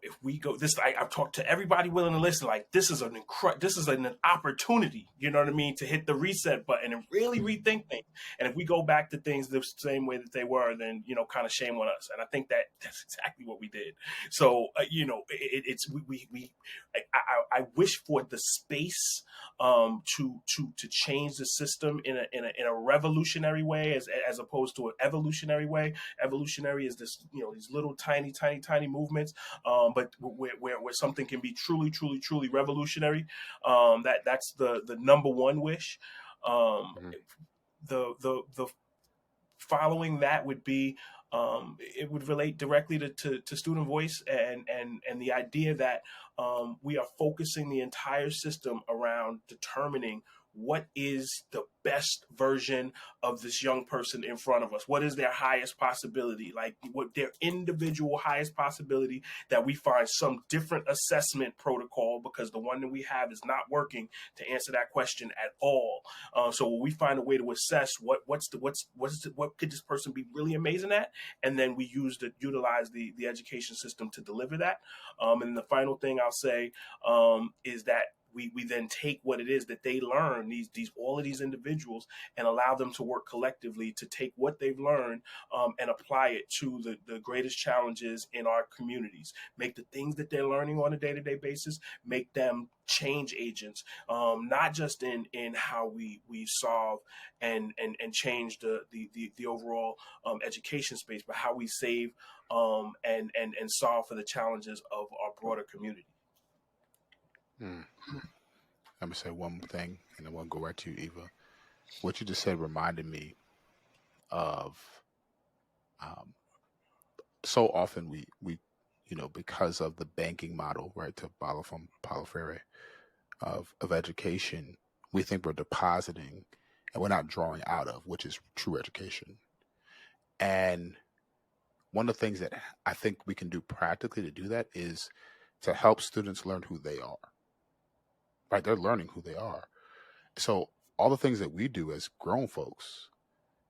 S3: if we go this, I've talked to everybody willing to listen. Like this is an opportunity. You know what I mean, to hit the reset button and really rethink things. And if we go back to things the same way that they were, then kind of shame on us. And I think that's exactly what we did. So it's we I wish for the space to change the system in a revolutionary way as opposed to an evolutionary way. Evolutionary is this these little tiny movements, but where something can be truly, truly, truly revolutionary. That's the number one wish. Um,
S1: Mm-hmm.
S3: the following that would be it would relate directly to student voice and the idea that we are focusing the entire system around determining what is the best version of this young person in front of us. What is their highest possibility? Like what their individual highest possibility, that we find some different assessment protocol because the one that we have is not working to answer that question at all. So we find a way to assess what could this person be really amazing at, and then we utilize the education system to deliver that. And the final thing I'll say is that we then take what it is that they learn, these all of these individuals, and allow them to work collectively to take what they've learned and apply it to the greatest challenges in our communities. Make the things that they're learning on a day-to-day basis, make them change agents, not just in how we solve and change the overall education space, but how we save and solve for the challenges of our broader community.
S1: Mm. I'm gonna say one thing, and then we'll go right to you, Eva. What you just said reminded me of um, so often because of the banking model, right, to borrow from Paulo Freire of education, we think we're depositing and we're not drawing out of, which is true education. And one of the things that I think we can do practically to do that is to help students learn who they are. Right? They're learning who they are. So all the things that we do as grown folks,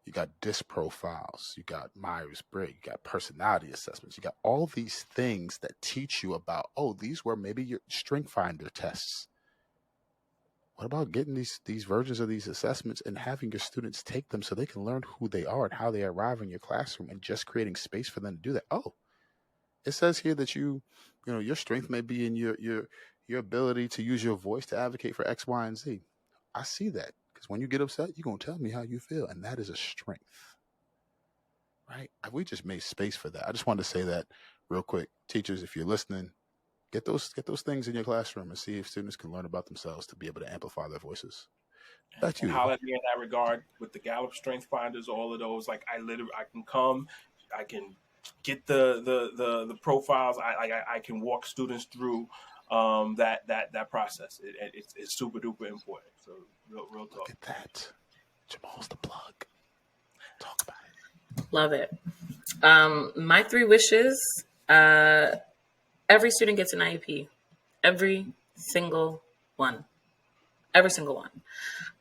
S1: you got disc profiles, you got Myers Briggs, you got personality assessments, you got all these things that teach you about, oh, these were maybe your strength finder tests. What about getting these versions of these assessments and having your students take them so they can learn who they are and how they arrive in your classroom, and just creating space for them to do that? Oh, it says here that your strength may be in your ability to use your voice to advocate for X, Y, and Z. I see that, because when you get upset, you're gonna tell me how you feel, and that is a strength, right? We just made space for that. I just wanted to say that real quick, teachers, if you're listening, get those things in your classroom and see if students can learn about themselves to be able to amplify their voices. Back to
S3: And
S1: you, Eva.
S3: holler at me in that regard with the Gallup Strength Finders, all of those. Like I can come, I can get the profiles. I can walk students through that process. It's super duper important. So real
S1: Look
S3: talk.
S1: at that. Jamal's the plug. Talk about it.
S2: Love it. My three wishes. Uh, every student gets an IEP. Every single one. Every single one.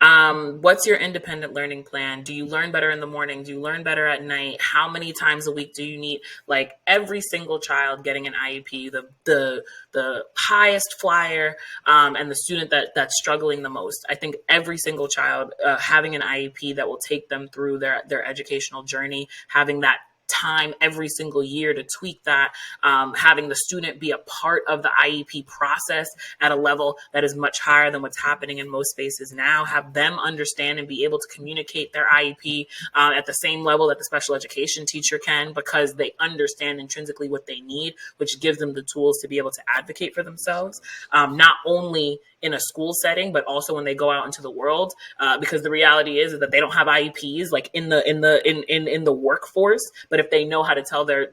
S2: What's your independent learning plan? Do you learn better in the morning? Do you learn better at night? How many times a week do you need? Like every single child getting an IEP, the highest flyer, and the student that's struggling the most. I think every single child having an IEP that will take them through their educational journey, having that time every single year to tweak that, having the student be a part of the IEP process at a level that is much higher than what's happening in most spaces now, have them understand and be able to communicate their IEP at the same level that the special education teacher can, because they understand intrinsically what they need, which gives them the tools to be able to advocate for themselves, not only in a school setting, but also when they go out into the world, because the reality is that they don't have IEPs like in the workforce. But if they know how to tell their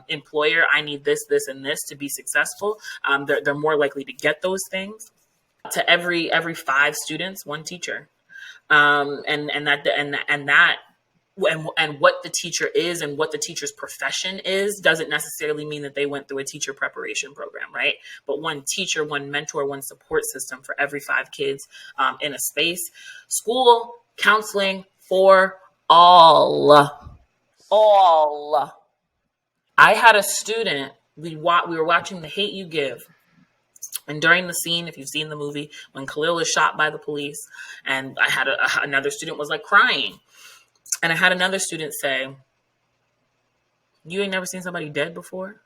S2: employer, I need this, and this to be successful, they're more likely to get those things. To every 5 students, 1 teacher, and what the teacher is and what the teacher's profession is doesn't necessarily mean that they went through a teacher preparation program, right? But 1 teacher, 1 mentor, 1 support system for every 5 kids in a space. School counseling for all. I had a student, we were watching The Hate You Give. And during the scene, if you've seen the movie, when Khalil is shot by the police, and I had another student was like crying. And I had another student say, you ain't never seen somebody dead before?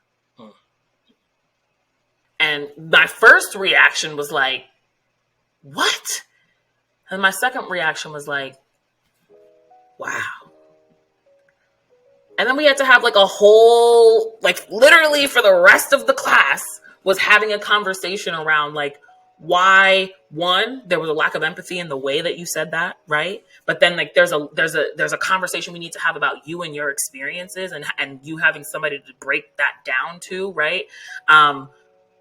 S2: And my first reaction was like, what? And my second reaction was like, wow. And then we had to have like a whole, like literally for the rest of the class was having a conversation around like why, 1, there was a lack of empathy in the way that you said that, right? But then like there's a conversation we need to have about you and your experiences, and you having somebody to break that down to, right? And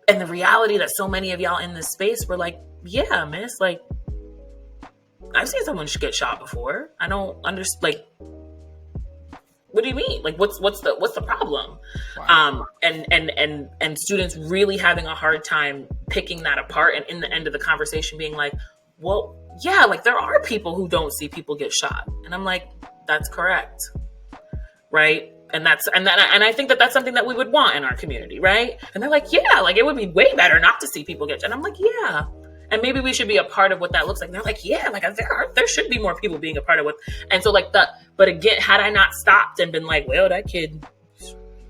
S2: the reality that so many of y'all in this space were like, yeah, miss, like I've seen someone get shot before. I don't understand, like, what do you mean? Like, what's the problem? Wow. And students really having a hard time picking that apart, and in the end of the conversation being like, well, yeah, like there are people who don't see people get shot, and I'm like, that's correct, right? And I think that that's something that we would want in our community, right? And they're like, yeah, like it would be way better not to see people get shot. And I'm like, yeah. And maybe we should be a part of what that looks like. And they're like, yeah, like there should be more people being a part of what. And so like but again, had I not stopped and been like, well, that kid.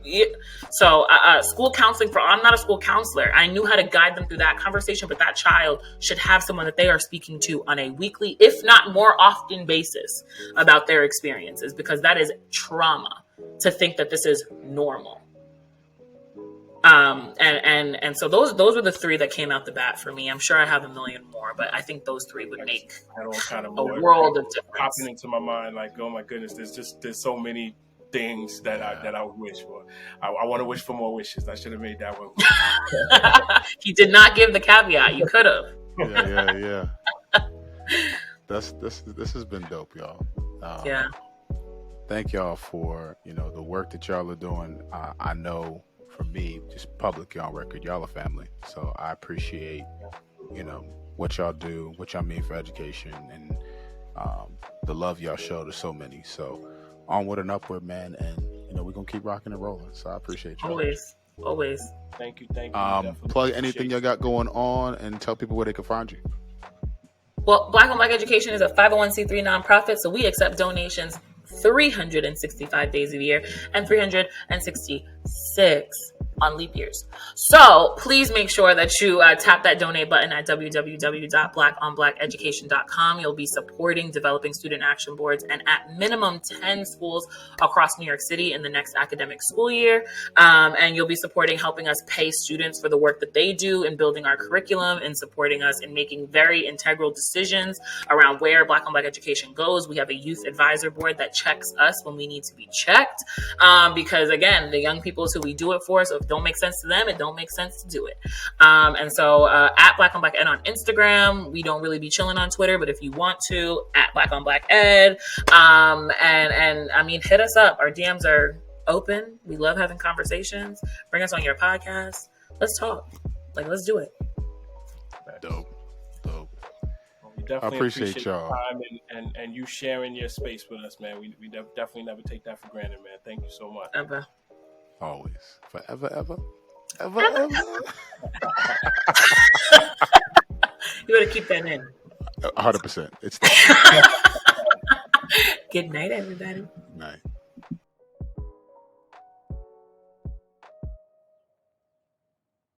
S2: Yeah. So school counseling I'm not a school counselor. I knew how to guide them through that conversation, but that child should have someone that they are speaking to on a weekly, if not more often basis about their experiences, because that is trauma to think that this is normal. And so those were the 3 that came out the bat for me. I'm sure I have a million more, but I think those 3 would make a world of difference.
S3: Popping into my mind, like, oh my goodness, there's so many things that I would wish for. I want to wish for more wishes. I should have made that one.
S2: He did not give the caveat. You could have.
S1: Yeah. This has been dope, y'all.
S2: Yeah.
S1: Thank y'all for the work that y'all are doing. I know. For me, just publicly on record, y'all are family. So I appreciate, what y'all do, what y'all mean for education, and the love y'all show to so many. So onward and upward, man. And we're gonna keep rocking and rolling. So I appreciate y'all.
S2: Always.
S3: Thank you.
S1: Plug anything y'all got going on, and tell people where they can find you.
S2: Well, Black on Black Education is a 501c3 nonprofit, so we accept donations 365 days a year and 366 on leap years. So please make sure that you tap that donate button at www.blackonblackeducation.com. You'll be supporting developing student action boards and at minimum 10 schools across New York City in the next academic school year. And you'll be supporting helping us pay students for the work that they do in building our curriculum and supporting us in making very integral decisions around where Black on Black education goes. We have a youth advisor board that checks us when we need to be checked. Because again, the young people is who we do it for. So if it don't make sense to them, it don't make sense to do it. And so at Black on Black Ed on Instagram, we don't really be chilling on Twitter, but if you want to, at Black on Black Ed. And I mean, hit us up. Our DMs are open. We love having conversations. Bring us on your podcast. Let's talk. Like, let's do it.
S1: Dope.
S3: definitely
S1: appreciate
S3: appreciate your
S1: y'all.
S3: time and you sharing your space with us, man. We definitely never take that for granted, man. Thank you so much.
S2: Ever.
S1: Always. Forever, ever. Ever, ever.
S2: You better keep that in.
S1: 100%. It's that.
S2: Good night, everybody.
S1: Night.